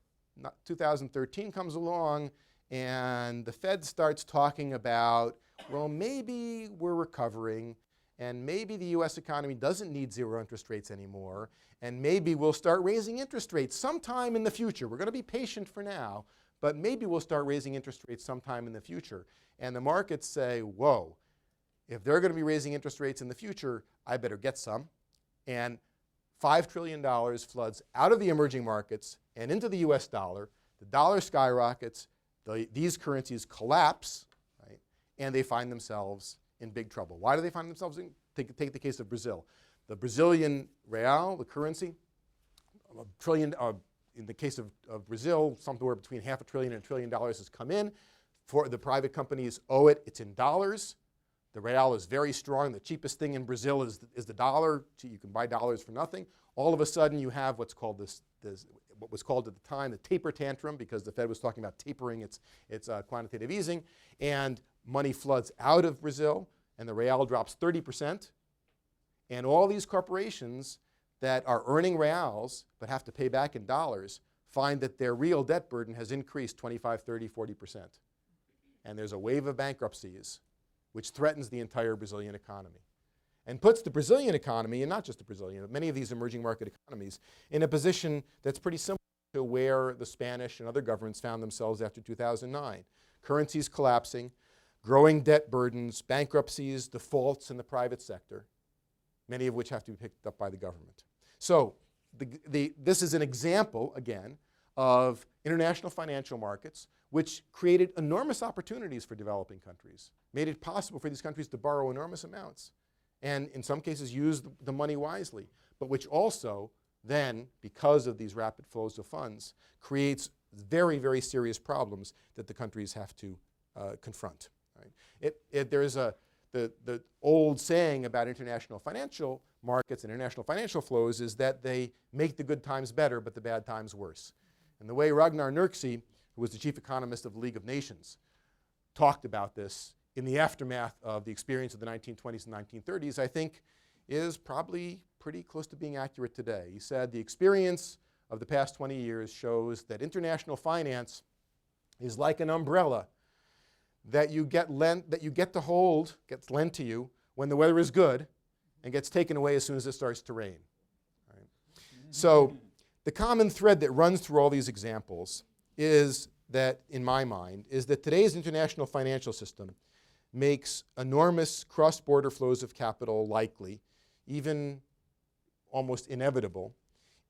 2013 comes along and the Fed starts talking about, well, maybe we're recovering, and maybe the US economy doesn't need 0 interest rates anymore, and maybe we'll start raising interest rates sometime in the future. We're going to be patient for now, but maybe we'll start raising interest rates sometime in the future. And the markets say, whoa, if they're going to be raising interest rates in the future, I better get some. And $5 trillion floods out of the emerging markets and into the US dollar. The dollar skyrockets, these currencies collapse, right? And they find themselves in big trouble. Why do they find themselves in? Take the case of Brazil. The Brazilian real, the currency, $1 trillion, in the case of Brazil, somewhere between $500 billion and $1 trillion has come in. For the private companies owe it, it's in dollars. The real is very strong. The cheapest thing in Brazil is the dollar. You can buy dollars for nothing. All of a sudden you have what's called what was called at the time the taper tantrum, because the Fed was talking about tapering its quantitative easing, and money floods out of Brazil, and the real drops 30%. And all these corporations that are earning reals but have to pay back in dollars find that their real debt burden has increased 25, 30, 40%. And there's a wave of bankruptcies which threatens the entire Brazilian economy and puts the Brazilian economy, and not just the Brazilian, but many of these emerging market economies, in a position that's pretty similar to where the Spanish and other governments found themselves after 2009. Currencies collapsing, growing debt burdens, bankruptcies, defaults in the private sector, many of which have to be picked up by the government. So this is an example, again, of international financial markets which created enormous opportunities for developing countries, made it possible for these countries to borrow enormous amounts, and in some cases use the money wisely, but which also then, because of these rapid flows of funds, creates very, very serious problems that the countries have to confront. Right? There's the old saying about international financial markets and international financial flows is that they make the good times better but the bad times worse. And the way Ragnar Nurksi, who was the chief economist of the League of Nations, talked about this in the aftermath of the experience of the 1920s and 1930s, I think is probably pretty close to being accurate today. He said the experience of the past 20 years shows that international finance is like an umbrella that you get to hold, gets lent to you when the weather is good, and gets taken away as soon as it starts to rain. Right? So The common thread that runs through all these examples is that, in my mind, is that today's international financial system makes enormous cross-border flows of capital likely, even almost inevitable,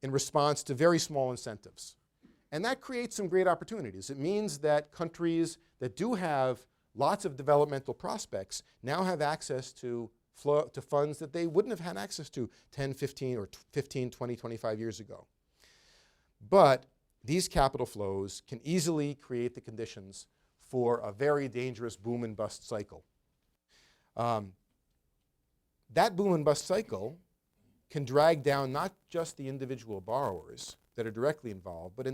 in response to very small incentives. And that creates some great opportunities. It means that countries that do have lots of developmental prospects now have access to funds that they wouldn't have had access to 10, 15, or 15, 20, 25 years ago. But these capital flows can easily create the conditions for a very dangerous boom and bust cycle. That boom and bust cycle can drag down not just the individual borrowers that are directly involved, but the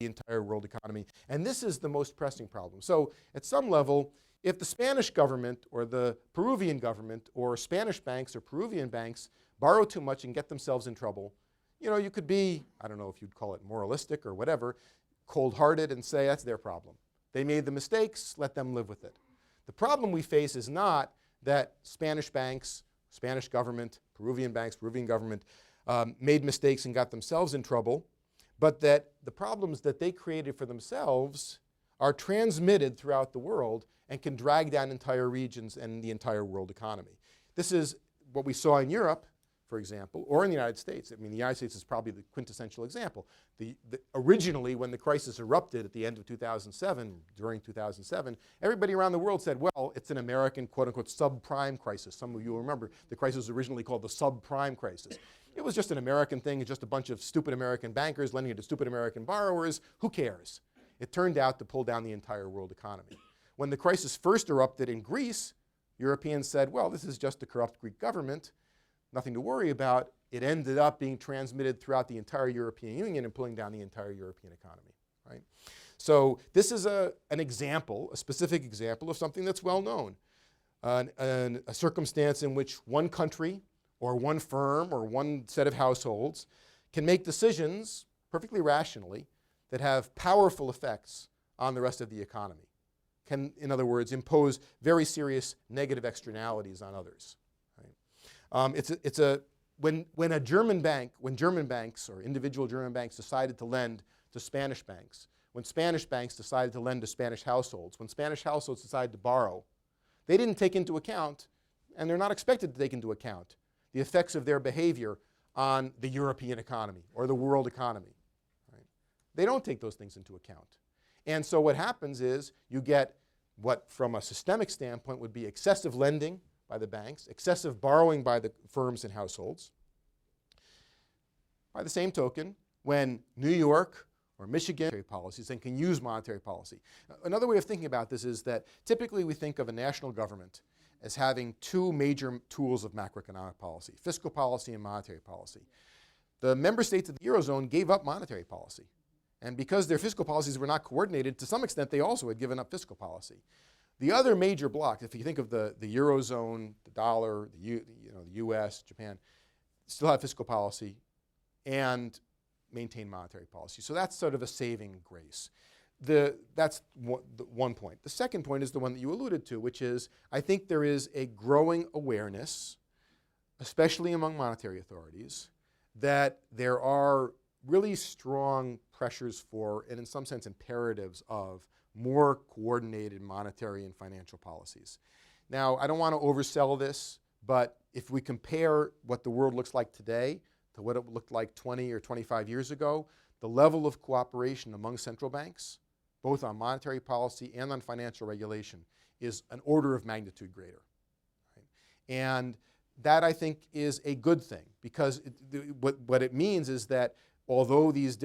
entire world economy. And this is the most pressing problem. So at some level, if the Spanish government or the Peruvian government or Spanish banks or Peruvian banks borrow too much and get themselves in trouble, you know, you could be, I don't know if you'd call it moralistic or whatever, cold-hearted and say that's their problem. They made the mistakes, let them live with it. The problem we face is not that Spanish banks, Spanish government, Peruvian banks, Peruvian government made mistakes and got themselves in trouble, but that the problems that they created for themselves are transmitted throughout the world and can drag down entire regions and the entire world economy. This is what we saw in Europe, for example, or in the United States. I mean, the United States is probably the quintessential example. Originally, when the crisis erupted at the end of 2007, during 2007, everybody around the world said, well, it's an American, quote-unquote, subprime crisis. Some of you will remember the crisis was originally called the subprime crisis. It was just an American thing. It's just a bunch of stupid American bankers lending it to stupid American borrowers. Who cares? It turned out to pull down the entire world economy. When the crisis first erupted in Greece, Europeans said, well, this is just a corrupt Greek government. Nothing to worry about. It ended up being transmitted throughout the entire European Union and pulling down the entire European economy, right? So this is an example, a specific example of something that's well known. A circumstance in which one country or one firm or one set of households can make decisions perfectly rationally that have powerful effects on the rest of the economy. Can, in other words, impose very serious negative externalities on others. When German banks or individual German banks decided to lend to Spanish banks, when Spanish banks decided to lend to Spanish households, when Spanish households decided to borrow, they didn't take into account, and they're not expected to take into account, the effects of their behavior on the European economy or the world economy. Right? They don't take those things into account. And so what happens is you get what, from a systemic standpoint, would be excessive lending by the banks, excessive borrowing by the firms and households. By the same token, when New York or Michigan monetary policies and can use monetary policy. Another way of thinking about this is that typically we think of a national government as having two major tools of macroeconomic policy, fiscal policy and monetary policy. The member states of the Eurozone gave up monetary policy. And because their fiscal policies were not coordinated, to some extent they also had given up fiscal policy. The other major block, if you think of the Eurozone, the dollar, the US, Japan, still have fiscal policy and maintain monetary policy. So that's sort of a saving grace. That's one point. The second point is the one that you alluded to, which is I think there is a growing awareness, especially among monetary authorities, that there are really strong pressures for, and in some sense imperatives of, more coordinated monetary and financial policies. Now, I don't want to oversell this, but if we compare what the world looks like today to what it looked like 20 or 25 years ago, the level of cooperation among central banks, both on monetary policy and on financial regulation, is an order of magnitude greater. Right? And that, I think, is a good thing, because what it means is that although these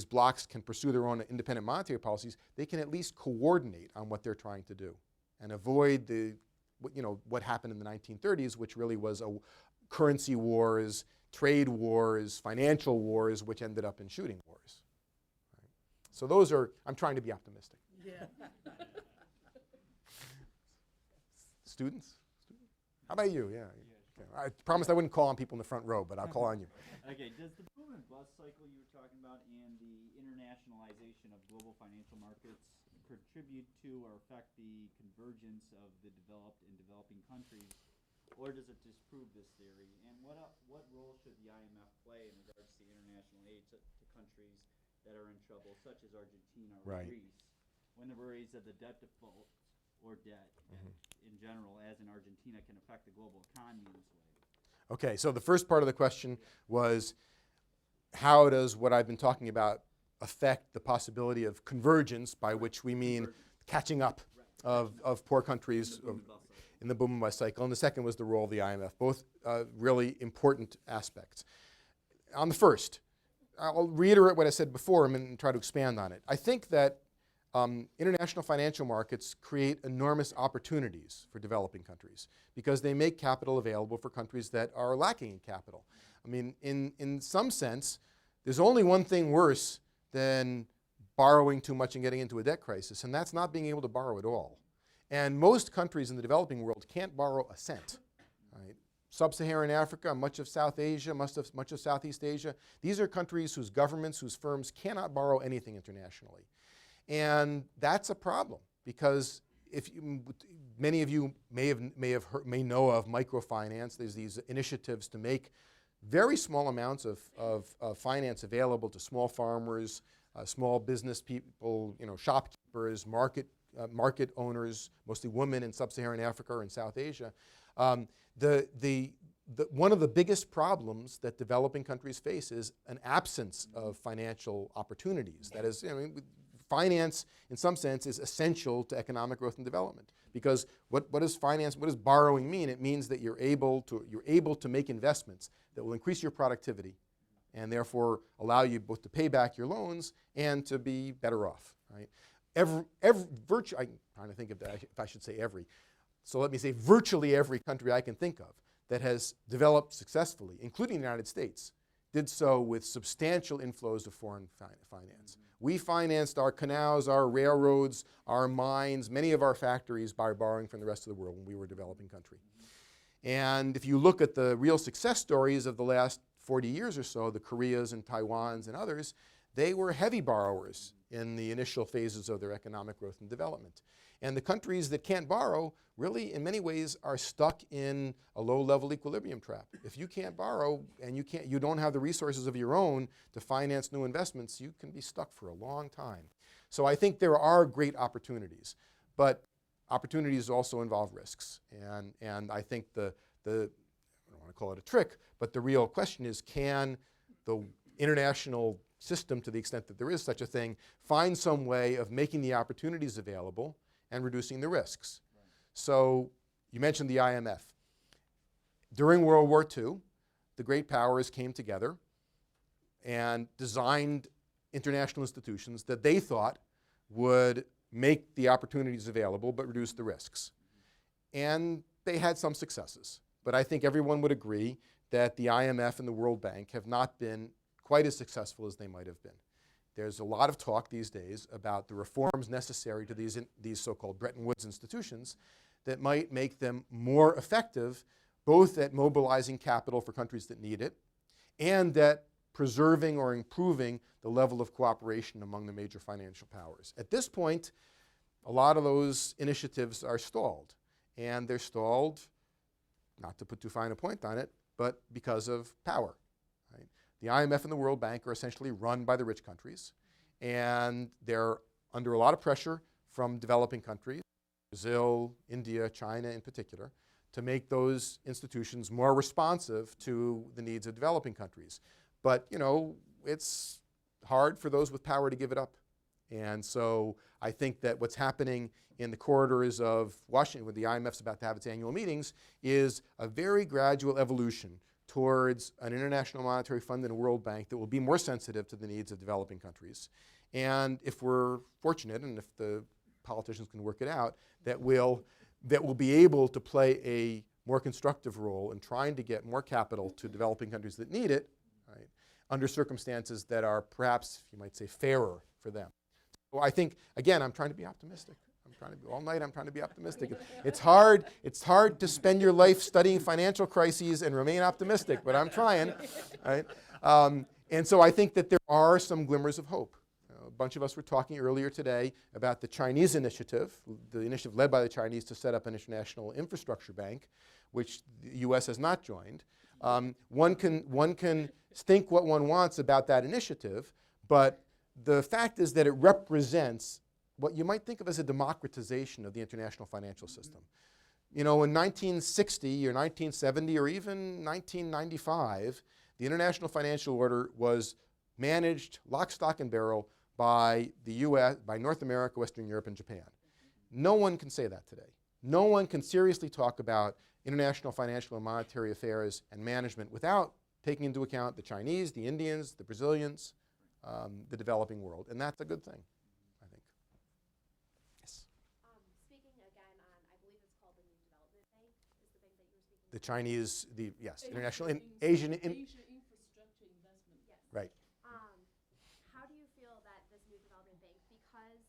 blocks can pursue their own independent monetary policies, they can at least coordinate on what they're trying to do and avoid what happened in the 1930s, which really was currency wars, trade wars, financial wars, which ended up in shooting wars. Right? So those are, I'm trying to be optimistic. Yeah. Students? How about you? Yeah. Okay. I promised I wouldn't call on people in the front row, but I'll call on you. Okay, does the boom and bust cycle you were talking about and the internationalization of global financial markets contribute to or affect the convergence of the developed and developing countries, or does it disprove this theory? And what role should the IMF play in regards to international aid to countries that are in trouble, such as Argentina or Right. Greece, when the worries of the debt default or debt in general, as in Argentina, can affect the global economy in this way? Okay, so the first part of the question was, how does what I've been talking about affect the possibility of convergence, by which we mean catching up of poor countries in the boom and bust cycle? And the second was the role of the IMF, both really important aspects. On the first, I'll reiterate what I said before and try to expand on it. I think that international financial markets create enormous opportunities for developing countries because they make capital available for countries that are lacking in capital. I mean, in some sense, there's only one thing worse than borrowing too much and getting into a debt crisis, and that's not being able to borrow at all. And most countries in the developing world can't borrow a cent. Right? Sub-Saharan Africa, much of South Asia, much of Southeast Asia, these are countries whose governments, whose firms cannot borrow anything internationally. And that's a problem because many of you may know of microfinance. There's these initiatives to make very small amounts of finance available to small farmers, small business people, shopkeepers, market owners, mostly women in Sub-Saharan Africa and South Asia. One of the biggest problems that developing countries face is an absence of financial opportunities. That is, finance, in some sense, is essential to economic growth and development. Because what does borrowing mean? It means that you're able to make investments that will increase your productivity and therefore allow you both to pay back your loans and to be better off. Right? I'm trying to think of that, if I should say every. So let me say virtually every country I can think of that has developed successfully, including the United States, did so with substantial inflows of foreign finance. We financed our canals, our railroads, our mines, many of our factories by borrowing from the rest of the world when we were a developing country. And if you look at the real success stories of the last 40 years or so, the Koreas and Taiwans and others, they were heavy borrowers in the initial phases of their economic growth and development. And the countries that can't borrow really, in many ways, are stuck in a low-level equilibrium trap. If you can't borrow and you don't have the resources of your own to finance new investments, you can be stuck for a long time. So I think there are great opportunities, but opportunities also involve risks. And I think I don't want to call it a trick, but the real question is, can the international system, to the extent that there is such a thing, find some way of making the opportunities available and reducing the risks? Right. So you mentioned the IMF. During World War II, the great powers came together and designed international institutions that they thought would make the opportunities available but reduce the risks. And they had some successes. But I think everyone would agree that the IMF and the World Bank have not been quite as successful as they might have been. There's a lot of talk these days about the reforms necessary to these so-called Bretton Woods institutions that might make them more effective, both at mobilizing capital for countries that need it and at preserving or improving the level of cooperation among the major financial powers. At this point, a lot of those initiatives are stalled. And they're stalled, not to put too fine a point on it, but because of power. Right? The IMF and the World Bank are essentially run by the rich countries, and they're under a lot of pressure from developing countries, Brazil, India, China in particular, to make those institutions more responsive to the needs of developing countries. But, it's hard for those with power to give it up. And so I think that what's happening in the corridors of Washington, when the IMF's about to have its annual meetings, is a very gradual evolution towards an International Monetary Fund and a World Bank that will be more sensitive to the needs of developing countries. And if we're fortunate, and if the politicians can work it out, that will be able to play a more constructive role in trying to get more capital to developing countries that need it, right, under circumstances that are perhaps, you might say, fairer for them. So I think, again, I'm trying to be optimistic. All night I'm trying to be optimistic. It's hard to spend your life studying financial crises and remain optimistic, but I'm trying. Right? And so I think that there are some glimmers of hope. A bunch of us were talking earlier today about the Chinese initiative, the initiative led by the Chinese to set up an international infrastructure bank, which the U.S. has not joined. One can think what one wants about that initiative, but the fact is that it represents what you might think of as a democratization of the international financial system. You know, in 1960 or 1970 or even 1995, the international financial order was managed lock, stock, and barrel by the US, by North America, Western Europe, and Japan. No one can say that today. No one can seriously talk about international financial and monetary affairs and management without taking into account the Chinese, the Indians, the Brazilians, the developing world, and that's a good thing, I think. Yes? Speaking again on, I believe it's called the New Development Bank, is the bank that you were speaking The Chinese, yes, international, Asian, Asia Infrastructure Investment. Yes. right. How do you feel that this New Development Bank, because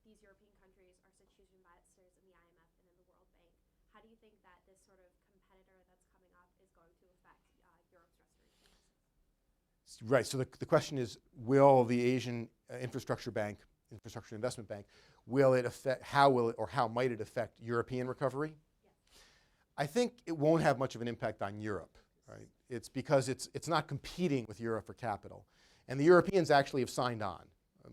these European countries are such huge investors in the IMF and in the World Bank, how do you think that this sort of competitor that's coming up is going to affect Europe's restoration process? Right, so the question is, will the Asian Infrastructure Bank, Infrastructure Investment Bank, will it affect, how will it, or how might it affect European recovery? Yes. I think it won't have much of an impact on Europe, right? It's because it's not competing with Europe for capital. And the Europeans actually have signed on.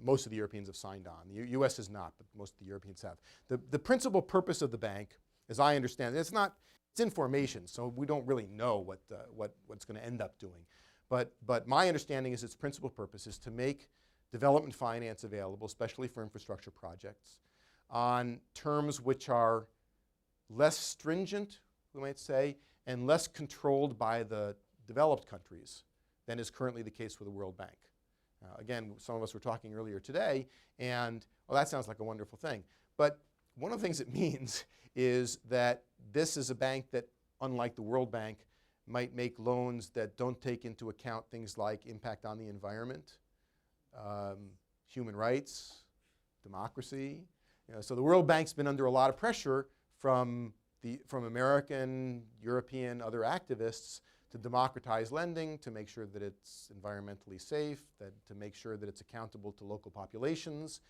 Most of the Europeans have signed on. The US has not, but most of the Europeans have. The principal purpose of the bank, as I understand it, it's in formation, so we don't really know what it's going to end up doing. But my understanding is its principal purpose is to make development finance available, especially for infrastructure projects, on terms which are less stringent, we might say, and less controlled by the developed countries than is currently the case with the World Bank. Again, some of us were talking earlier today, and well, that sounds like a wonderful thing. But one of the things it means is that this is a bank that, unlike the World Bank, might make loans that don't take into account things like impact on the environment, human rights, democracy. You know, so the World Bank's been under a lot of pressure from American, European, other activists to democratize lending, to make sure that it's environmentally safe, to make sure that it's accountable to local populations.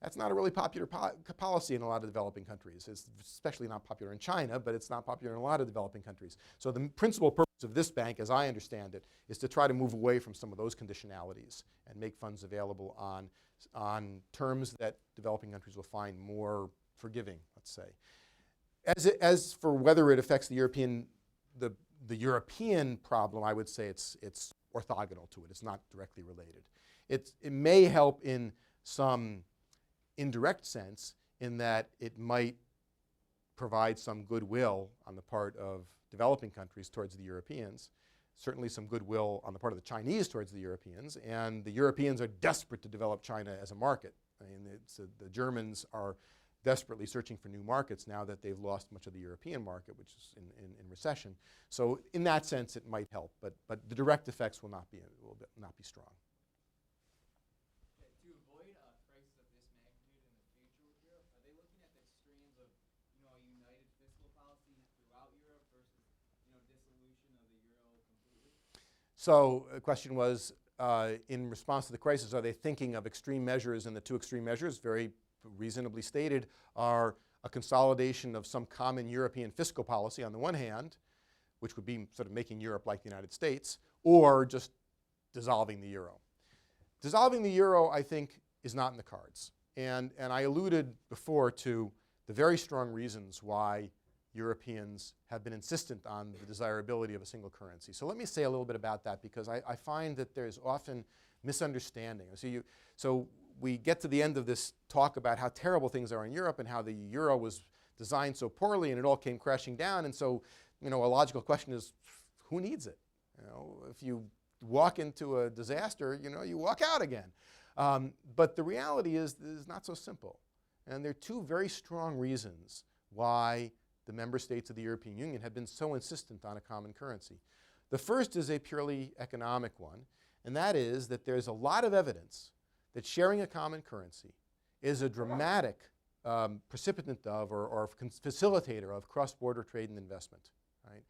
That's not a really popular policy in a lot of developing countries. It's especially not popular in China, but it's not popular in a lot of developing countries. So the principal purpose of this bank, as I understand it, is to try to move away from some of those conditionalities and make funds available on terms that developing countries will find more forgiving, let's say. As for whether it affects the European problem, I would say it's orthogonal to it. It's not directly related. It may help in some indirect sense in that it might provide some goodwill on the part of developing countries towards the Europeans, certainly some goodwill on the part of the Chinese towards the Europeans, and the Europeans are desperate to develop China as a market. I mean, the Germans are desperately searching for new markets now that they've lost much of the European market, which is in recession. So in that sense, it might help, but the direct effects will not be strong. To avoid a crisis of this magnitude in the future with Europe, are they looking at the extremes of, a united fiscal policy throughout Europe versus, dissolution of the euro completely? So the question was, in response to the crisis, are they thinking of extreme measures? And the two extreme measures, very reasonably stated, are a consolidation of some common European fiscal policy on the one hand, which would be sort of making Europe like the United States, or just dissolving the euro. Dissolving the euro, I think, is not in the cards. And I alluded before to the very strong reasons why Europeans have been insistent on the desirability of a single currency. So let me say a little bit about that, because I find that there's often misunderstanding. So we get to the end of this talk about how terrible things are in Europe and how the euro was designed so poorly and it all came crashing down. And so, a logical question is, who needs it? If you walk into a disaster, you walk out again. But the reality is not so simple. And there are two very strong reasons why the member states of the European Union have been so insistent on a common currency. The first is a purely economic one, and that is that there's a lot of evidence that sharing a common currency is a dramatic precipitant of or facilitator of cross-border trade and investment. Right?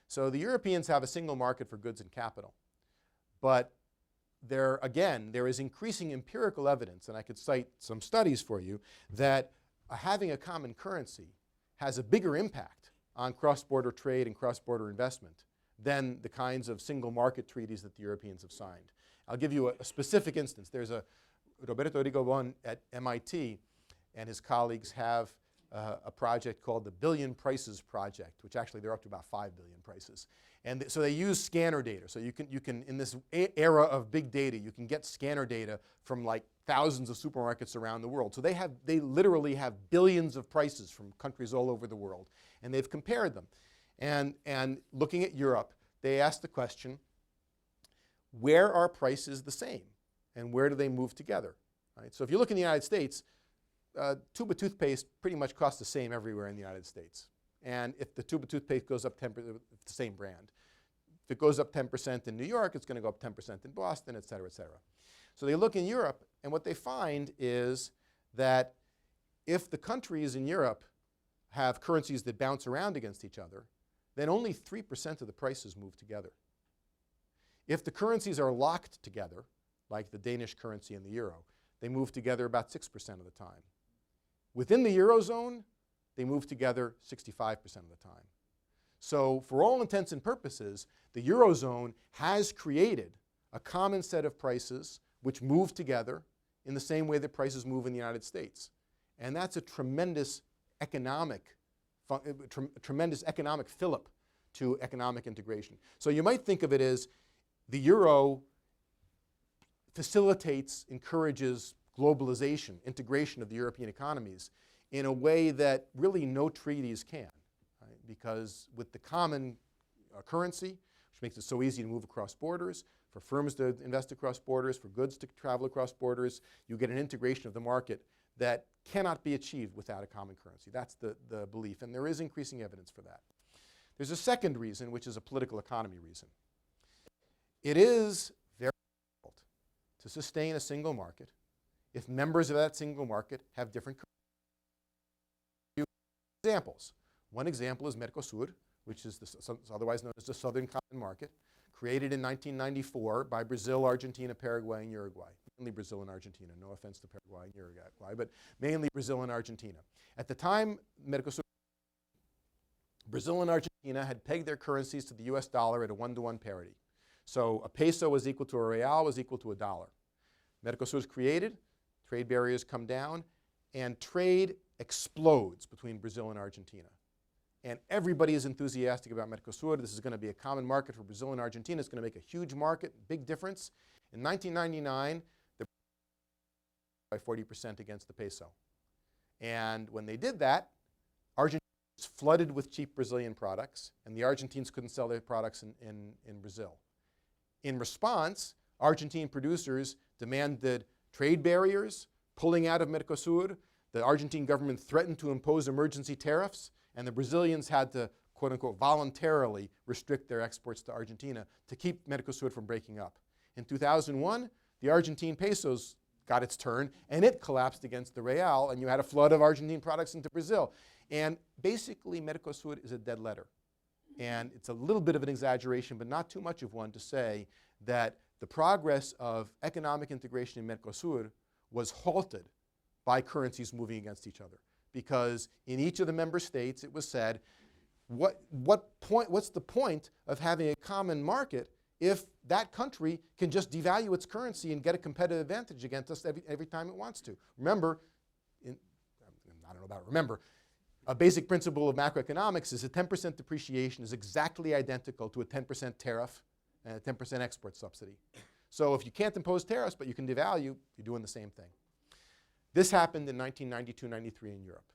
So the Europeans have a single market for goods and capital. But there is increasing empirical evidence, and I could cite some studies for you, that having a common currency has a bigger impact on cross-border trade and cross-border investment than the kinds of single market treaties that the Europeans have signed. I'll give you a specific instance. There's a Roberto Rigoban at MIT and his colleagues have a project called the Billion Prices Project, which actually they're up to about 5 billion prices. And so they use scanner data. So you can in this era of big data, you can get scanner data from like thousands of supermarkets around the world. So they literally have billions of prices from countries all over the world. And they've compared them. And looking at Europe, they asked the question, where are prices the same? And where do they move together? Right? So if you look in the United States, tube of toothpaste pretty much costs the same everywhere in the United States. And if the tube of toothpaste goes up 10%, it's the same brand. If it goes up 10% in New York, it's going to go up 10% in Boston, et cetera, et cetera. So they look in Europe, and what they find is that if the countries in Europe have currencies that bounce around against each other, then only 3% of the prices move together. If the currencies are locked together, like the Danish currency and the euro, they move together about 6% of the time. Within the Eurozone, they move together 65% of the time. So for all intents and purposes, the Eurozone has created a common set of prices which move together in the same way that prices move in the United States. And that's a tremendous economic fillip to economic integration. So you might think of it as the euro facilitates, encourages globalization, integration of the European economies in a way that really no treaties can. Right? Because with the common currency, which makes it so easy to move across borders, for firms to invest across borders, for goods to travel across borders, you get an integration of the market that cannot be achieved without a common currency. That's the belief, and there is increasing evidence for that. There's a second reason, which is a political economy reason. It is very difficult to sustain a single market if members of that single market have different examples. One example is Mercosur, which is otherwise known as the Southern Common Market, created in 1994 by Brazil, Argentina, Paraguay, and Uruguay. Mainly Brazil and Argentina. No offense to Paraguay and Uruguay, but mainly Brazil and Argentina. At the time, Mercosur, Brazil and Argentina had pegged their currencies to the US dollar at a 1-to-1 parity. So a peso was equal to a real was equal to a dollar. Mercosur is created, trade barriers come down, and trade explodes between Brazil and Argentina. And everybody is enthusiastic about Mercosur. This is going to be a common market for Brazil and Argentina. It's going to make a huge market, big difference. In 1999, the by 40% against the peso. And when they did that, Argentina was flooded with cheap Brazilian products, and the Argentines couldn't sell their products in Brazil. In response, Argentine producers demanded trade barriers, pulling out of Mercosur. The Argentine government threatened to impose emergency tariffs, and the Brazilians had to, quote unquote, voluntarily restrict their exports to Argentina to keep Mercosur from breaking up. In 2001, the Argentine pesos got its turn, and it collapsed against the real, and you had a flood of Argentine products into Brazil. And basically, Mercosur is a dead letter. And it's a little bit of an exaggeration, but not too much of one, to say that the progress of economic integration in Mercosur was halted by currencies moving against each other. Because in each of the member states, it was said, what's the point of having a common market if that country can just devalue its currency and get a competitive advantage against us every time it wants to? Remember, I don't know about remember, a basic principle of macroeconomics is a 10% depreciation is exactly identical to a 10% tariff and a 10% export subsidy. So if you can't impose tariffs, but you can devalue, you're doing the same thing. This happened in 1992-93 in Europe.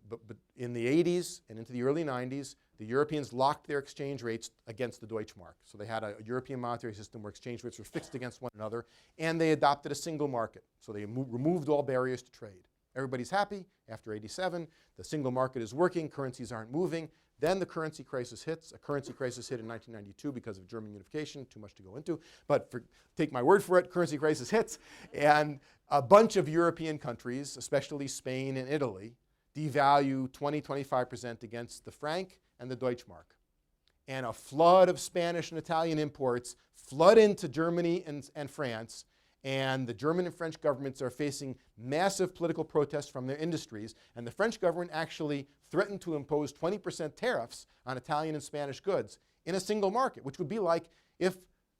But in the 80s and into the early 90s, the Europeans locked their exchange rates against the Deutschmark. So they had a European monetary system where exchange rates were fixed against one another, and they adopted a single market. So they removed all barriers to trade. Everybody's happy. After 87, the single market is working, currencies aren't moving. Then the currency crisis hits. A currency crisis hit in 1992 because of German unification, too much to go into. But take my word for it, currency crisis hits. And a bunch of European countries, especially Spain and Italy, devalue 20-25% against the franc and the Deutschmark. And a flood of Spanish and Italian imports flood into Germany and France. And the German and French governments are facing massive political protests from their industries. And the French government actually threatened to impose 20% tariffs on Italian and Spanish goods in a single market, which would be like if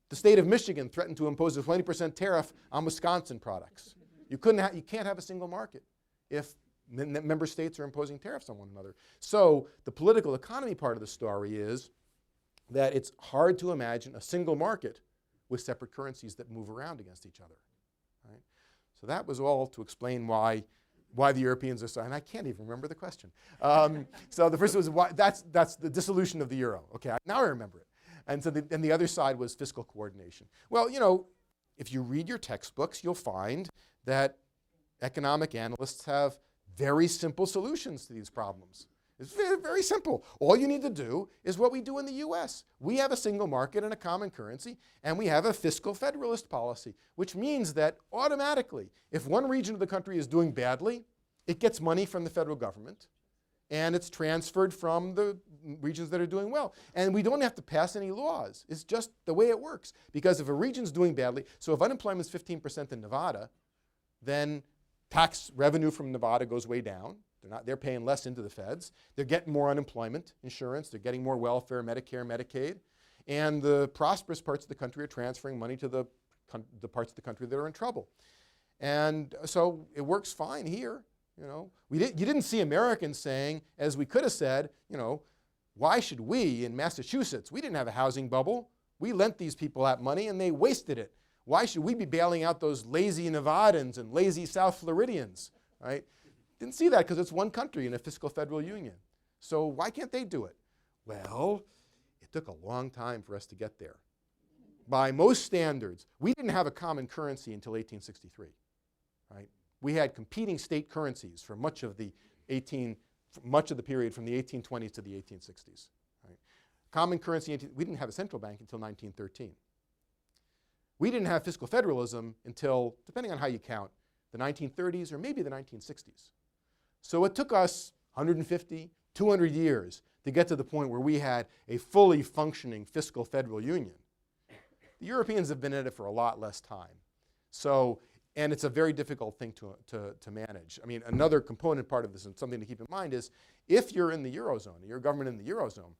the state of Michigan threatened to impose a 20% tariff on Wisconsin products. You can't have a single market if member states are imposing tariffs on one another. So the political economy part of the story is that it's hard to imagine a single market with separate currencies that move around against each other. Right? So that was all to explain why the Europeans are so, and I can't even remember the question. So the first was that's the dissolution of the euro. Okay, now I remember it. And so the other side was fiscal coordination. Well, you know, if you read your textbooks, you'll find that economic analysts have very simple solutions to these problems. It's very, very simple. All you need to do is what we do in the US. We have a single market and a common currency, and we have a fiscal federalist policy, which means that automatically, if one region of the country is doing badly, it gets money from the federal government, and it's transferred from the regions that are doing well. And we don't have to pass any laws. It's just the way it works. Because if a region's doing badly, so if unemployment is 15% in Nevada, then tax revenue from Nevada goes way down. They're paying less into the feds. They're getting more unemployment insurance. They're getting more welfare, Medicare, Medicaid. And the prosperous parts of the country are transferring money to the parts of the country that are in trouble. And so it works fine here. You know, you didn't see Americans saying, as we could have said, you know, why should we in Massachusetts? We didn't have a housing bubble. We lent these people that money and they wasted it. Why should we be bailing out those lazy Nevadans and lazy South Floridians, right? Didn't see that because it's one country in a fiscal federal union. So why can't they do it? Well, it took a long time for us to get there. By most standards, we didn't have a common currency until 1863, right? We had competing state currencies for much of the period from the 1820s to the 1860s. Right? Common currency, we didn't have a central bank until 1913. We didn't have fiscal federalism until, depending on how you count, the 1930s or maybe the 1960s. So it took us 150, 200 years to get to the point where we had a fully functioning fiscal federal union. The Europeans have been at it for a lot less time. So, and it's a very difficult thing to manage. I mean, another component part of this and something to keep in mind is if you're in the Eurozone, you're a government in the Eurozone,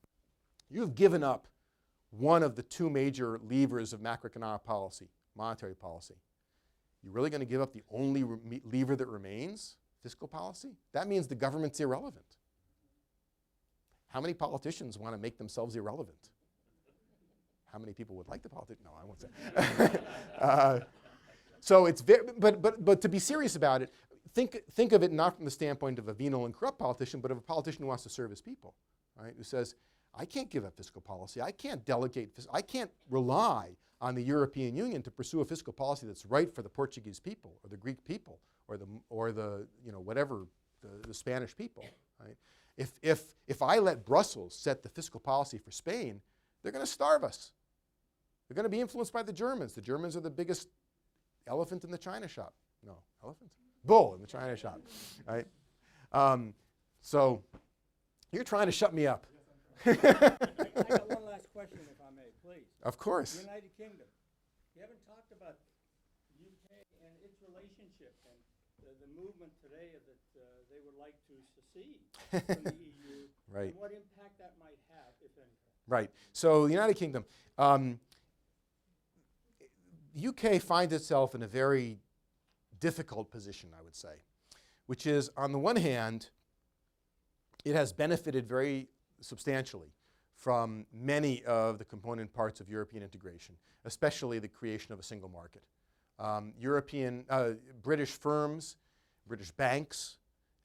you've given up one of the two major levers of macroeconomic policy, monetary policy. You're really going to give up the only lever that remains, fiscal policy? That means the government's irrelevant. How many politicians want to make themselves irrelevant? How many people would like the politician? No, I won't say. So it's very, but to be serious about it, think of it not from the standpoint of a venal and corrupt politician, but of a politician who wants to serve his people, right? Who says, I can't give up fiscal policy. I can't delegate. I can't rely on the European Union to pursue a fiscal policy that's right for the Portuguese people or the Greek people or the you know, whatever, the Spanish people, right? If I let Brussels set the fiscal policy for Spain, they're going to starve us. They're going to be influenced by the Germans. The Germans are the biggest elephant in the china shop. No, elephant? Bull in the china shop, right? So you're trying to shut me up. I got one last question, if I may, please. Of course. United Kingdom. You haven't talked about UK and its relationship and the movement today that they would like to secede from the EU. Right. And what impact that might have, if any. Right. So the United Kingdom. The UK finds itself in a very difficult position, I would say, which is, on the one hand, it has benefited very substantially from many of the component parts of European integration, especially the creation of a single market. British firms, British banks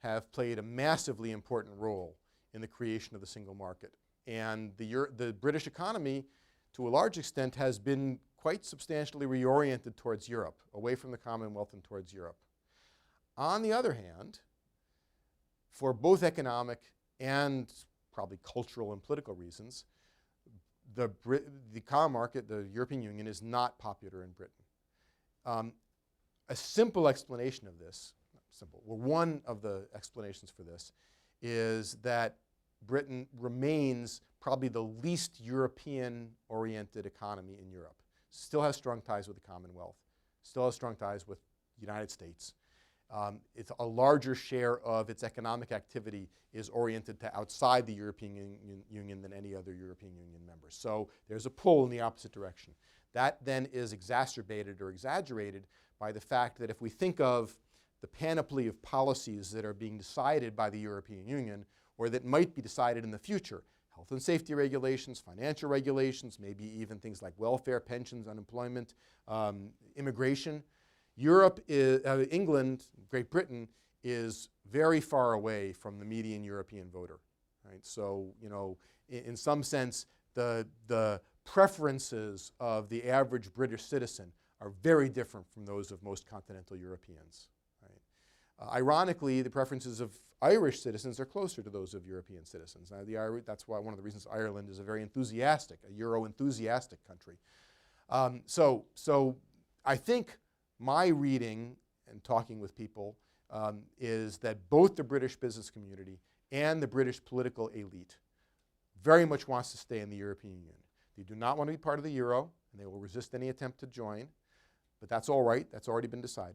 have played a massively important role in the creation of the single market. And the British economy, to a large extent, has been quite substantially reoriented towards Europe, away from the Commonwealth and towards Europe. On the other hand, for both economic and probably cultural and political reasons, the common market, the European Union, is not popular in Britain. A simple explanation of this, one of the explanations for this, is that Britain remains probably the least European-oriented economy in Europe. Still has strong ties with the Commonwealth, still has strong ties with the United States, It's a larger share of its economic activity is oriented to outside the European Union than any other European Union member. So there's a pull in the opposite direction. That then is exacerbated or exaggerated by the fact that if we think of the panoply of policies that are being decided by the European Union or that might be decided in the future, health and safety regulations, financial regulations, maybe even things like welfare, pensions, unemployment, immigration, England, Great Britain, is very far away from the median European voter. Right? So, you know, in some sense, the preferences of the average British citizen are very different from those of most continental Europeans. Right? Ironically, the preferences of Irish citizens are closer to those of European citizens. That's why one of the reasons Ireland is a very enthusiastic, a Euro-enthusiastic country. So I think my reading and talking with people is that both the British business community and the British political elite very much wants to stay in the European Union. They do not want to be part of the euro, and they will resist any attempt to join, but that's all right. That's already been decided.